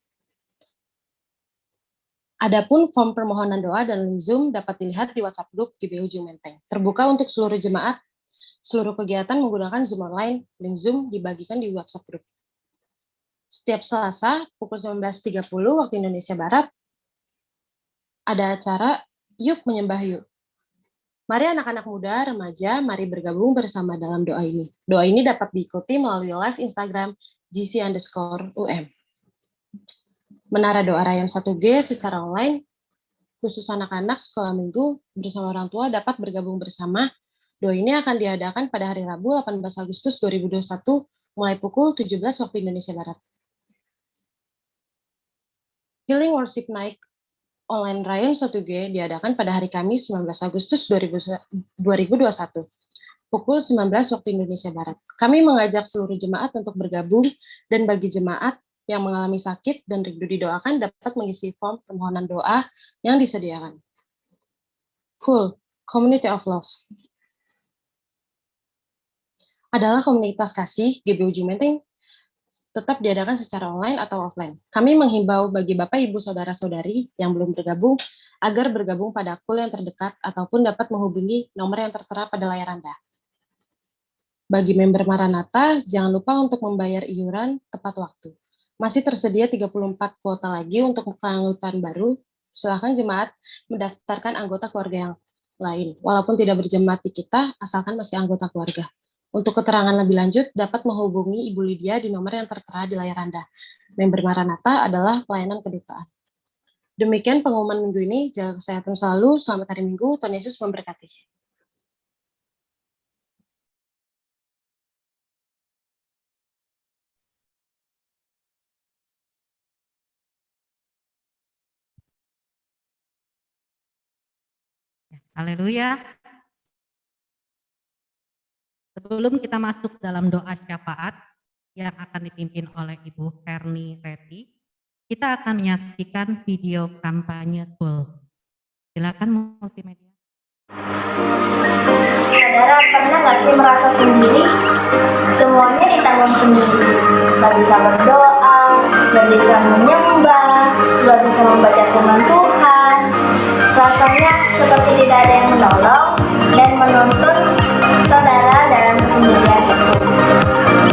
Adapun form permohonan doa dan link Zoom dapat dilihat di WhatsApp Group GBU Jumenteng. Terbuka untuk seluruh jemaat, seluruh kegiatan menggunakan Zoom online, link Zoom dibagikan di WhatsApp Group. Setiap Selasa pukul 19.30 waktu Indonesia Barat ada acara Yuk Menyembah Yuk. Mari anak-anak muda, remaja, mari bergabung bersama dalam doa ini. Doa ini dapat diikuti melalui live Instagram GC_UM. Menara doa Rayon 1G secara online, khusus anak-anak sekolah minggu bersama orang tua dapat bergabung bersama. Doa ini akan diadakan pada hari Rabu 18 Agustus 2021 mulai pukul 17 waktu Indonesia Barat. Healing Worship Night online Rayon 1G diadakan pada hari Kamis 19 Agustus 2021 pukul 19 waktu Indonesia Barat. Kami mengajak seluruh jemaat untuk bergabung dan bagi jemaat yang mengalami sakit dan rindu didoakan dapat mengisi form permohonan doa yang disediakan. Cool, Community of Love adalah komunitas kasih GBU Jumenteng tetap diadakan secara online atau offline. Kami menghimbau bagi Bapak, Ibu, Saudara-saudari yang belum bergabung agar bergabung pada akun yang terdekat ataupun dapat menghubungi nomor yang tertera pada layar Anda. Bagi member Maranatha, jangan lupa untuk membayar iuran tepat waktu. Masih tersedia 34 kuota lagi untuk keanggotaan baru. Silakan jemaat mendaftarkan anggota keluarga yang lain, walaupun tidak berjemaat di kita, asalkan masih anggota keluarga. Untuk keterangan lebih lanjut, dapat menghubungi Ibu Lydia di nomor yang tertera di layar Anda. Member Maranatha adalah pelayanan kedukaan. Demikian pengumuman minggu ini, jaga kesehatan selalu, selamat hari Minggu, Tuhan Yesus memberkati. Haleluya. Sebelum kita masuk dalam doa syafaat yang akan dipimpin oleh Ibu Ferni Reti, kita akan menyaksikan video kampanye Cool. Silakan multimedia. Saudara pernah nggak sih merasa sendiri? Semuanya ditanggung sendiri. Nggak bisa berdoa, nggak bisa menyembah, nggak bisa membaca firman Tuhan. Rasanya seperti tidak ada yang menolong dan menuntun saudara dalam kesendirian itu.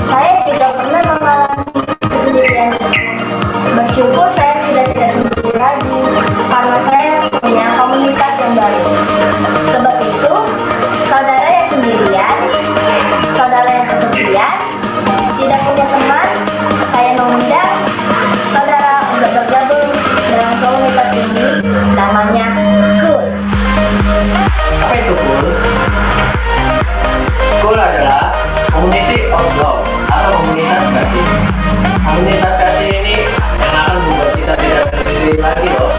Saya juga pernah mengalami kesendirian itu. Bersyukur saya sudah tidak sendiri lagi karena saya punya komunitas yang baru. Sebab itu, saudara yang sendirian, saudara yang kesepian, tidak punya teman, saya mengundang saudara untuk bergabung dalam komunitas ini, namanya Cool. Apa itu Cool? Cool adalah Community of Love atau komunitas kasih. Komunitas kasih ini yang akan membuat kita tidak sendiri lagi loh.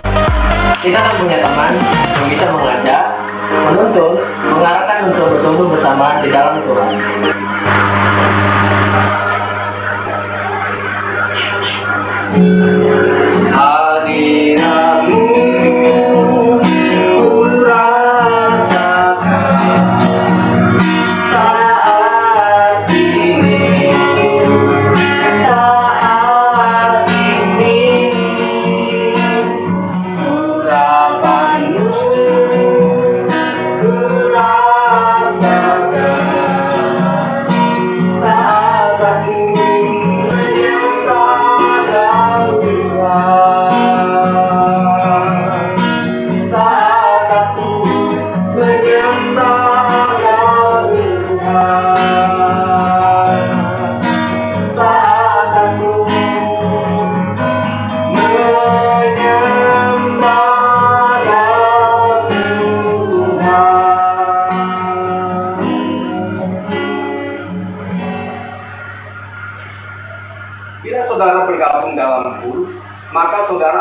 Kita akan punya teman yang bisa mengajak, menuntun, mengarahkan untuk bertumbuh bersama di dalam Tuhan. Hadiratmu saat ini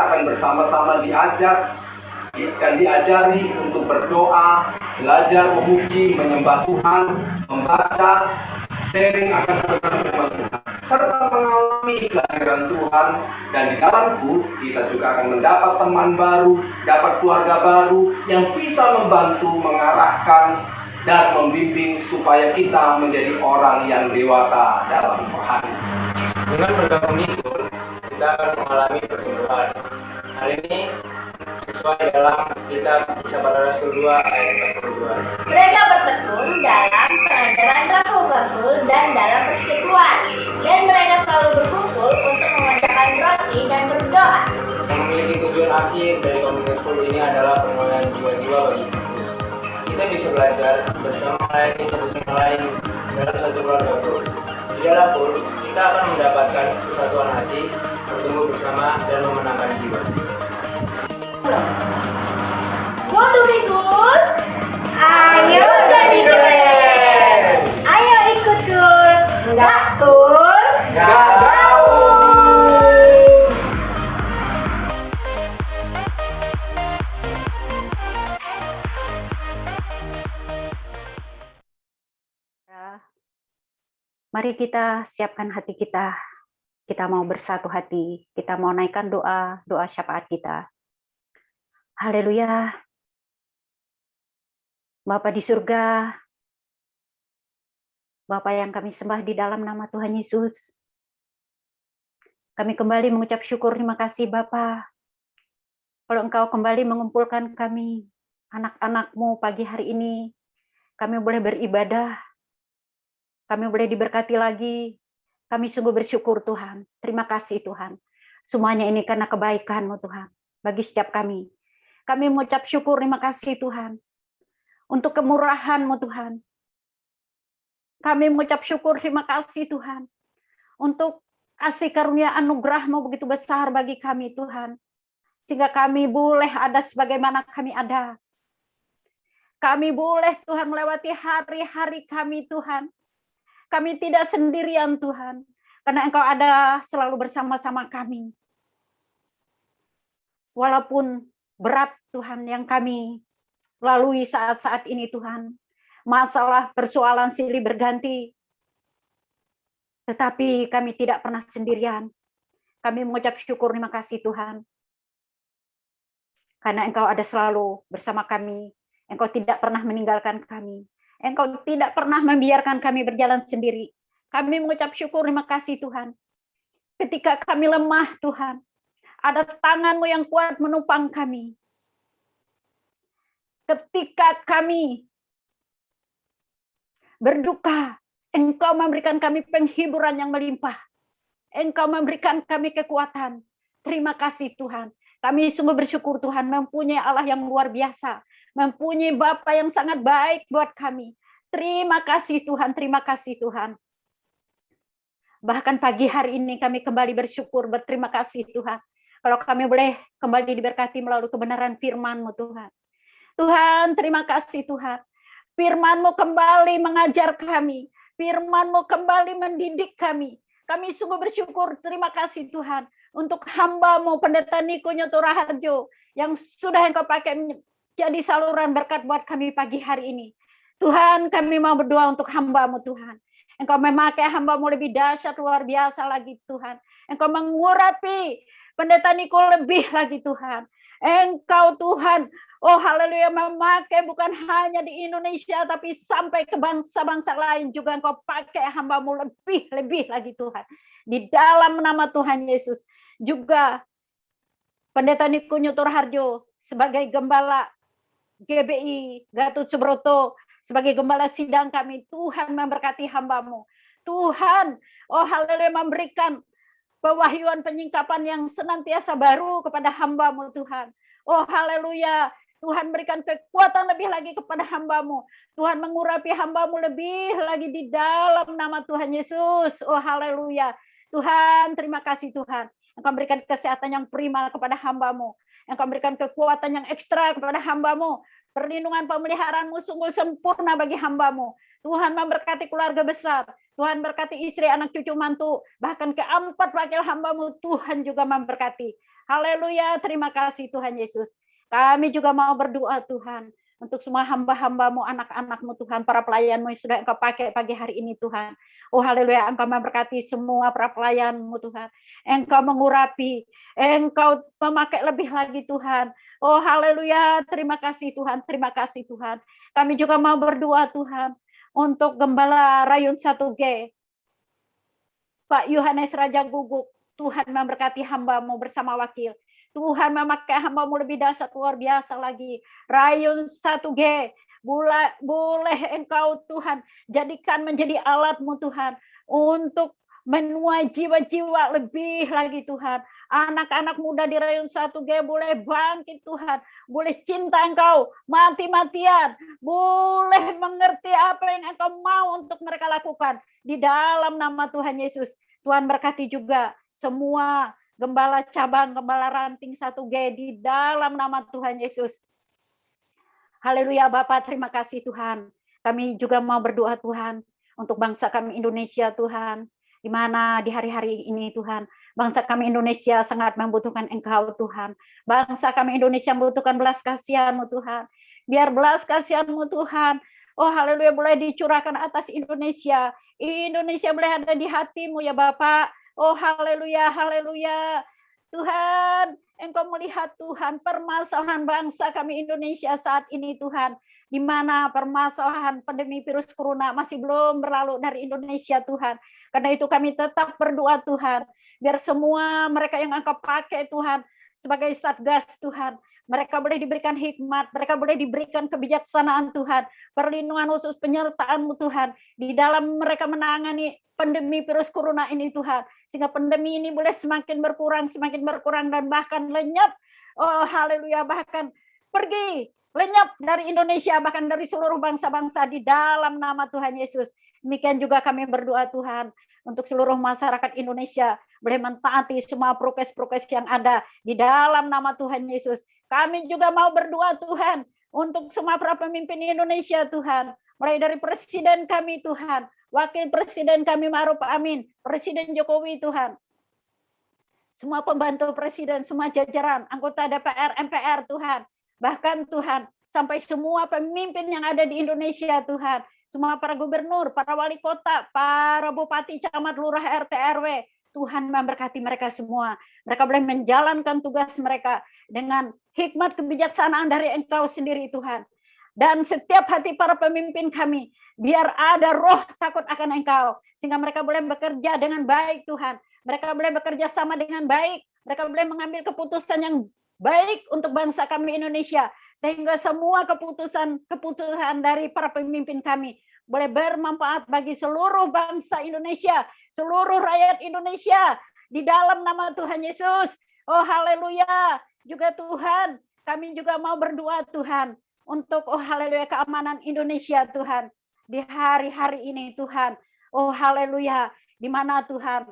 akan bersama-sama diajari untuk berdoa, belajar memuji, menyembah Tuhan, membaca, sharing akan firman Tuhan, serta mengalami kehadiran Tuhan. Dan di dalamku kita juga akan mendapat teman baru, dapat keluarga baru yang bisa membantu, mengarahkan, dan membimbing supaya kita menjadi orang yang dewasa dalam rohani. Dengan bergabung itu, kita akan mengalami pertumbuhan. Hari ini sesuai dalam kitab Kisah Para Rasul 2 ayat 42. Mereka bertekun dalam pengajaran Rasul-Rasul dan dalam persekutuan, dan mereka selalu berkumpul untuk mengerjakan roti dan berdoa. Yang memiliki tujuan akhir dari komunitas Kul ini adalah pengenalan jiwa-jiwa bagi Kristus. Kita bisa belajar bersama melayani satu sama lain dalam satu keluarga Kul. Di dalam Kul, kita akan mendapatkan kesatuan hati, bertumbuh bersama, dan memenangkan jiwa. Mau ikut? Ayo jadi keren. Ayo ikut Kul. Enggak Kul. Enggak tahu. Mari kita siapkan hati kita. Kita mau bersatu hati. Kita mau naikkan doa syafaat kita. Haleluya. Bapa di surga, Bapa yang kami sembah di dalam nama Tuhan Yesus, kami kembali mengucap syukur, terima kasih Bapa. Kalau Engkau kembali mengumpulkan kami, anak-anak-Mu pagi hari ini, kami boleh beribadah, kami boleh diberkati lagi, kami sungguh bersyukur Tuhan. Terima kasih Tuhan. Semuanya ini karena kebaikan-Mu Tuhan, bagi setiap kami. Kami mengucap syukur, terima kasih Tuhan. Untuk kemurahan-Mu Tuhan. Kami mengucap syukur, terima kasih Tuhan. Untuk kasih karunia anugerah-Mu begitu besar bagi kami Tuhan. Sehingga kami boleh ada sebagaimana kami ada. Kami boleh Tuhan melewati hari-hari kami Tuhan. Kami tidak sendirian Tuhan. Karena Engkau ada selalu bersama-sama kami. Walaupun berat Tuhan yang kami lalui saat-saat ini Tuhan. Masalah persoalan silih berganti. Tetapi kami tidak pernah sendirian. Kami mengucap syukur, terima kasih Tuhan. Karena Engkau ada selalu bersama kami. Engkau tidak pernah meninggalkan kami. Engkau tidak pernah membiarkan kami berjalan sendiri. Kami mengucap syukur, terima kasih Tuhan. Ketika kami lemah Tuhan, ada tangan-Mu yang kuat menopang kami. Ketika kami berduka, Engkau memberikan kami penghiburan yang melimpah. Engkau memberikan kami kekuatan. Terima kasih Tuhan. Kami sungguh bersyukur Tuhan mempunyai Allah yang luar biasa. Mempunyai Bapa yang sangat baik buat kami. Terima kasih Tuhan, terima kasih Tuhan. Bahkan pagi hari ini kami kembali bersyukur, berterima kasih Tuhan. Kalau kami boleh kembali diberkati melalui kebenaran firman-Mu Tuhan. Tuhan, terima kasih Tuhan. Firman-Mu kembali mengajar kami. Firman-Mu kembali mendidik kami. Kami sungguh bersyukur, terima kasih Tuhan. Untuk hamba-Mu, Pendeta Niko Nyotora Harjo, yang sudah Engkau pakai jadi saluran berkat buat kami pagi hari ini. Tuhan, kami mau berdoa untuk hamba-Mu Tuhan. Engkau memakai hamba-Mu lebih dahsyat, luar biasa lagi Tuhan. Engkau mengurapi Pendeta Niko lebih lagi Tuhan. Engkau Tuhan, oh haleluya, memakai bukan hanya di Indonesia, tapi sampai ke bangsa-bangsa lain juga Engkau pakai hamba-Mu lebih lagi Tuhan. Di dalam nama Tuhan Yesus. Juga Pendeta Niko Nyotora Harjo sebagai gembala GBI Gatot Subroto, sebagai gembala sidang kami, Tuhan memberkati hamba-Mu. Tuhan, oh haleluya, memberikan pewahyuan penyingkapan yang senantiasa baru kepada hamba-Mu Tuhan. Oh haleluya, Tuhan berikan kekuatan lebih lagi kepada hamba-Mu. Tuhan mengurapi hamba-Mu lebih lagi di dalam nama Tuhan Yesus. Oh haleluya. Tuhan, terima kasih Tuhan. Engkau berikan kesehatan yang prima kepada hamba-Mu. Engkau berikan kekuatan yang ekstra kepada hamba-Mu. Perlindungan pemeliharaan-Mu sungguh sempurna bagi hamba-Mu. Tuhan memberkati keluarga besar. Tuhan berkati istri, anak, cucu, mantu. Bahkan keempat wakil hamba-Mu Tuhan juga memberkati. Haleluya, terima kasih Tuhan Yesus. Kami juga mau berdoa Tuhan untuk semua hamba-hambamu, anak-anakmu Tuhan, para pelayanmu yang sudah Engkau pakai pagi hari ini Tuhan. Oh haleluya, Engkau memberkati semua para pelayanmu Tuhan. Engkau mengurapi, Engkau memakai lebih lagi Tuhan. Oh haleluya, terima kasih Tuhan, terima kasih Tuhan. Kami juga mau berdoa Tuhan untuk Gembala Rayun 1G, Pak Yohanes Raja Guguk. Tuhan memberkati hamba-Mu bersama wakil. Tuhan memakai hamba-Mu lebih dahsyat luar biasa lagi. Rayun 1G, boleh Engkau Tuhan jadikan menjadi alat-Mu Tuhan untuk menuai jiwa-jiwa lebih lagi Tuhan. Anak-anak muda di Rayun 1G boleh bangkit Tuhan, boleh cinta Engkau mati-matian, boleh mengerti apa yang Engkau mau untuk mereka lakukan di dalam nama Tuhan Yesus. Tuhan berkati juga semua gembala cabang, gembala ranting 1G di dalam nama Tuhan Yesus. Haleluya Bapak, terima kasih Tuhan. Kami juga mau berdoa Tuhan untuk bangsa kami Indonesia Tuhan. Di mana di hari-hari ini Tuhan, bangsa kami Indonesia sangat membutuhkan Engkau Tuhan. Bangsa kami Indonesia membutuhkan belas kasihan-Mu Tuhan. Biar belas kasihan-Mu Tuhan, oh haleluya, boleh dicurahkan atas Indonesia. Indonesia boleh ada di hati-Mu ya Bapak. Oh haleluya, haleluya. Tuhan, Engkau melihat Tuhan permasalahan bangsa kami Indonesia saat ini Tuhan. Di mana permasalahan pandemi virus corona masih belum berlalu dari Indonesia Tuhan. Karena itu kami tetap berdoa Tuhan. Biar semua mereka yang Engkau pakai Tuhan sebagai satgas Tuhan. Mereka boleh diberikan hikmat, mereka boleh diberikan kebijaksanaan Tuhan. Perlindungan khusus penyertaan-Mu Tuhan. Di dalam mereka menangani pandemi virus corona ini Tuhan. Sehingga pandemi ini boleh semakin berkurang dan bahkan lenyap. Oh haleluya, bahkan pergi, lenyap dari Indonesia, bahkan dari seluruh bangsa-bangsa di dalam nama Tuhan Yesus. Demikian juga kami berdoa Tuhan untuk seluruh masyarakat Indonesia boleh mentaati semua prokes-prokes yang ada di dalam nama Tuhan Yesus. Kami juga mau berdoa Tuhan untuk semua para pemimpin Indonesia Tuhan. Mulai dari presiden kami Tuhan, wakil presiden kami Ma'ruf Amin, Presiden Jokowi Tuhan. Semua pembantu presiden, semua jajaran, anggota DPR, MPR Tuhan. Bahkan Tuhan, sampai semua pemimpin yang ada di Indonesia Tuhan. Semua para gubernur, para wali kota, para bupati, camat, lurah, RT, RW. Tuhan memberkati mereka semua. Mereka boleh menjalankan tugas mereka dengan hikmat kebijaksanaan dari Engkau sendiri Tuhan. Dan setiap hati para pemimpin kami, biar ada roh takut akan Engkau. Sehingga mereka boleh bekerja dengan baik Tuhan. Mereka boleh bekerja sama dengan baik. Mereka boleh mengambil keputusan yang baik untuk bangsa kami Indonesia. Sehingga semua keputusan dari para pemimpin kami boleh bermanfaat bagi seluruh bangsa Indonesia, seluruh rakyat Indonesia di dalam nama Tuhan Yesus. Oh haleluya. Juga Tuhan, kami juga mau berdoa Tuhan untuk oh haleluya keamanan Indonesia Tuhan di hari-hari ini Tuhan. Oh haleluya, di mana Tuhan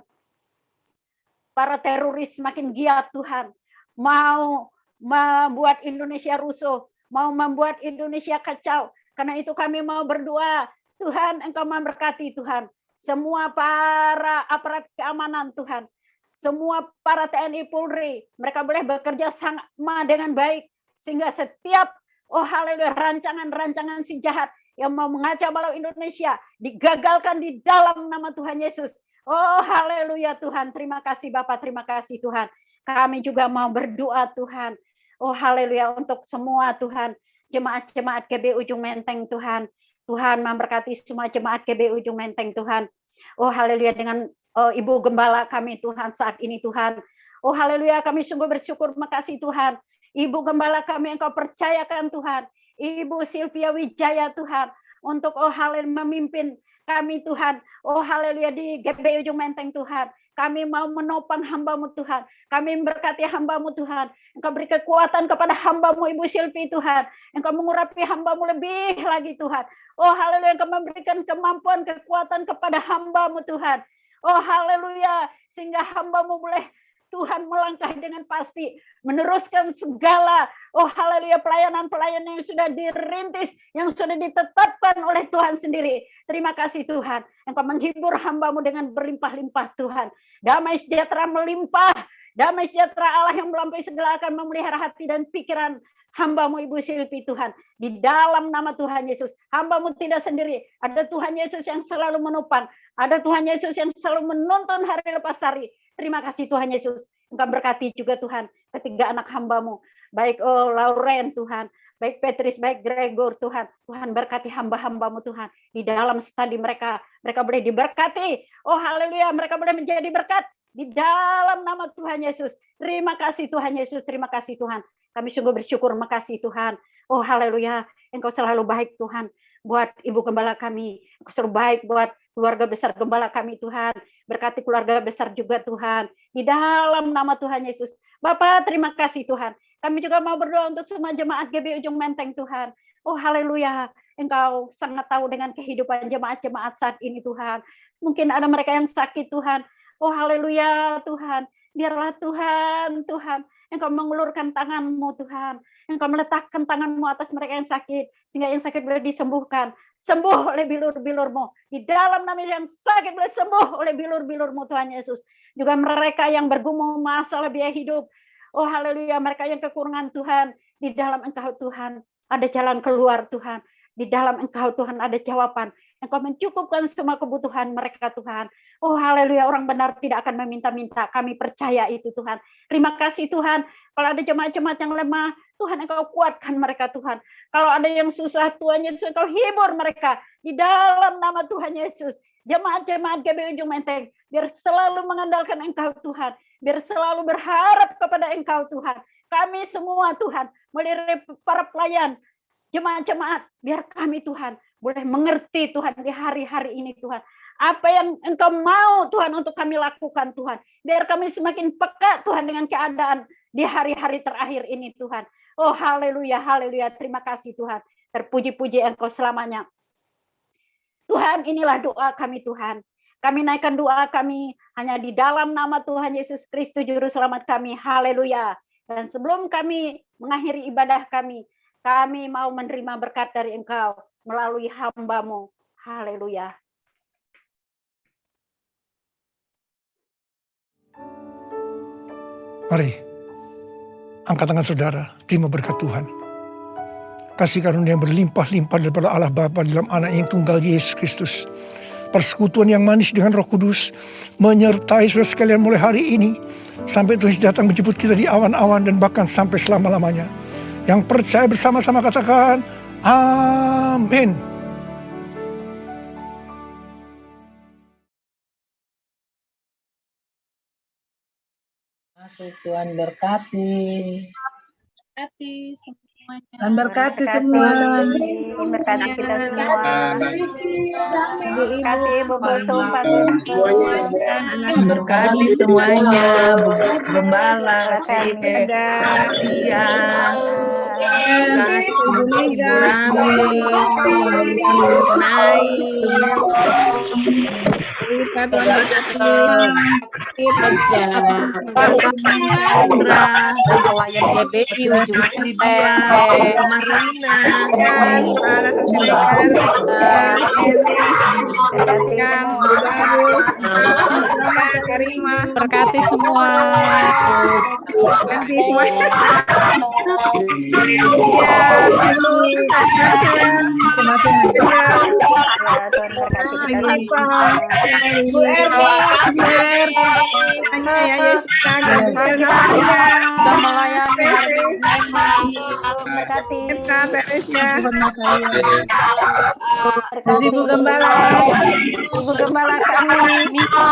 para teroris makin giat Tuhan, mau membuat Indonesia rusuh, mau membuat Indonesia kacau. Karena itu kami mau berdoa, Tuhan Engkau memberkati Tuhan. Semua para aparat keamanan Tuhan, semua para TNI Polri, mereka boleh bekerja sama dengan baik. Sehingga setiap, oh haleluya, rancangan-rancangan si jahat yang mau mengacau balau Indonesia, digagalkan di dalam nama Tuhan Yesus. Oh haleluya Tuhan, terima kasih Bapak, terima kasih Tuhan. Kami juga mau berdoa Tuhan. Oh haleluya untuk semua Tuhan, jemaat-jemaat GB Ujung Menteng Tuhan. Tuhan memberkati semua jemaat GB Ujung Menteng Tuhan. Oh haleluya dengan Ibu Gembala kami Tuhan saat ini Tuhan. Oh haleluya kami sungguh bersyukur, makasih Tuhan. Ibu Gembala kami Engkau percayakan Tuhan. Ibu Sylvia Wijaya Tuhan. Untuk oh haleluya memimpin kami Tuhan. Oh haleluya di GB Ujung Menteng Tuhan. Kami mau menopang hamba-Mu Tuhan. Kami memberkati hamba-Mu Tuhan. Engkau beri kekuatan kepada hamba-Mu Ibu Silvi Tuhan. Engkau mengurapi hamba-Mu lebih lagi Tuhan. Oh haleluya, Engkau memberikan kemampuan, kekuatan kepada hamba-Mu Tuhan. Oh haleluya, sehingga hamba-Mu boleh Tuhan melangkah dengan pasti, meneruskan segala, oh haleluya, pelayanan-pelayanan yang sudah dirintis, yang sudah ditetapkan oleh Tuhan sendiri. Terima kasih Tuhan, Engkau menghibur hamba-Mu dengan berlimpah-limpah Tuhan. Damai sejahtera melimpah Damai sejahtera Allah yang melampaui segala akan memelihara hati dan pikiran hamba-Mu Ibu Silvi Tuhan. Di dalam nama Tuhan Yesus, hamba-Mu tidak sendiri. Ada Tuhan Yesus yang selalu menopang. Ada Tuhan Yesus yang selalu menuntun hari lepas hari. Terima kasih Tuhan Yesus. Engkau berkati juga Tuhan ketiga anak hamba-Mu. Baik Lauren Tuhan, baik Petris, baik Gregor Tuhan. Tuhan berkati hamba-hamba-Mu Tuhan. Di dalam studi mereka boleh diberkati. Oh haleluya, mereka boleh menjadi berkat. Di dalam nama Tuhan Yesus. Terima kasih Tuhan Yesus, terima kasih Tuhan. Kami sungguh bersyukur, makasih Tuhan. Oh haleluya, Engkau selalu baik Tuhan. Buat Ibu Gembala kami, Engkau selalu baik buat keluarga besar Gembala kami Tuhan. Berkati keluarga besar juga Tuhan. Di dalam nama Tuhan Yesus. Bapak terima kasih Tuhan. Kami juga mau berdoa untuk semua jemaat GB Ujung Menteng Tuhan. Oh haleluya, Engkau sangat tahu dengan kehidupan jemaat-jemaat saat ini Tuhan. Mungkin ada mereka yang sakit Tuhan. Oh haleluya Tuhan, biarlah Tuhan, Engkau mengulurkan tangan-Mu Tuhan. Engkau meletakkan tangan-Mu atas mereka yang sakit, sehingga yang sakit boleh disembuhkan. Sembuh oleh bilur-bilur-Mu. Di dalam nama yang sakit boleh sembuh oleh bilur-bilur-Mu Tuhan Yesus. Juga mereka yang bergumul masalah biaya hidup. Oh haleluya, mereka yang kekurangan Tuhan. Di dalam Engkau Tuhan, ada jalan keluar Tuhan. Di dalam Engkau Tuhan ada jawaban. Engkau mencukupkan semua kebutuhan mereka Tuhan. Oh haleluya, orang benar tidak akan meminta-minta. Kami percaya itu Tuhan. Terima kasih Tuhan. Kalau ada jemaat-jemaat yang lemah, Tuhan Engkau kuatkan mereka Tuhan. Kalau ada yang susah, Tuhan Yesus Engkau hibur mereka. Di dalam nama Tuhan Yesus. Jemaat-jemaat GB Ujung Menteng, biar selalu mengandalkan Engkau Tuhan. Biar selalu berharap kepada Engkau Tuhan. Kami semua Tuhan, mulai para pelayan, jemaat-jemaat, biar kami Tuhan boleh mengerti Tuhan di hari-hari ini Tuhan. Apa yang Engkau mau Tuhan untuk kami lakukan Tuhan. Biar kami semakin peka Tuhan dengan keadaan di hari-hari terakhir ini Tuhan. Oh haleluya, haleluya. Terima kasih Tuhan. Terpuji-puji Engkau selamanya. Tuhan, inilah doa kami Tuhan. Kami naikkan doa kami hanya di dalam nama Tuhan Yesus Kristus Juru Selamat kami. Haleluya. Dan sebelum kami mengakhiri ibadah kami mau menerima berkat dari Engkau melalui hamba-Mu. Haleluya. Mari, angkat tangan saudara, terima berkat Tuhan. Kasih karunia yang berlimpah-limpah daripada Allah Bapa dalam anak yang tunggal Yesus Kristus. Persekutuan yang manis dengan Roh Kudus menyertai saudara sekalian mulai hari ini sampai Tuhan datang menjemput kita di awan-awan dan bahkan sampai selama-lamanya. Yang percaya bersama-sama katakan, amin. Masuk Tuhan berkati. Berkati semuanya. Tuhan berkati semua. Berkati kita semua. Berkati Ibu Bersumpah. Berkati semuanya. Gembala, dia. Pelayan GBI Ujung berkati semua. Berkati semuanya. sudah melayani hari ini. Ibu Gembala. Ibu Gembala kami. Miko.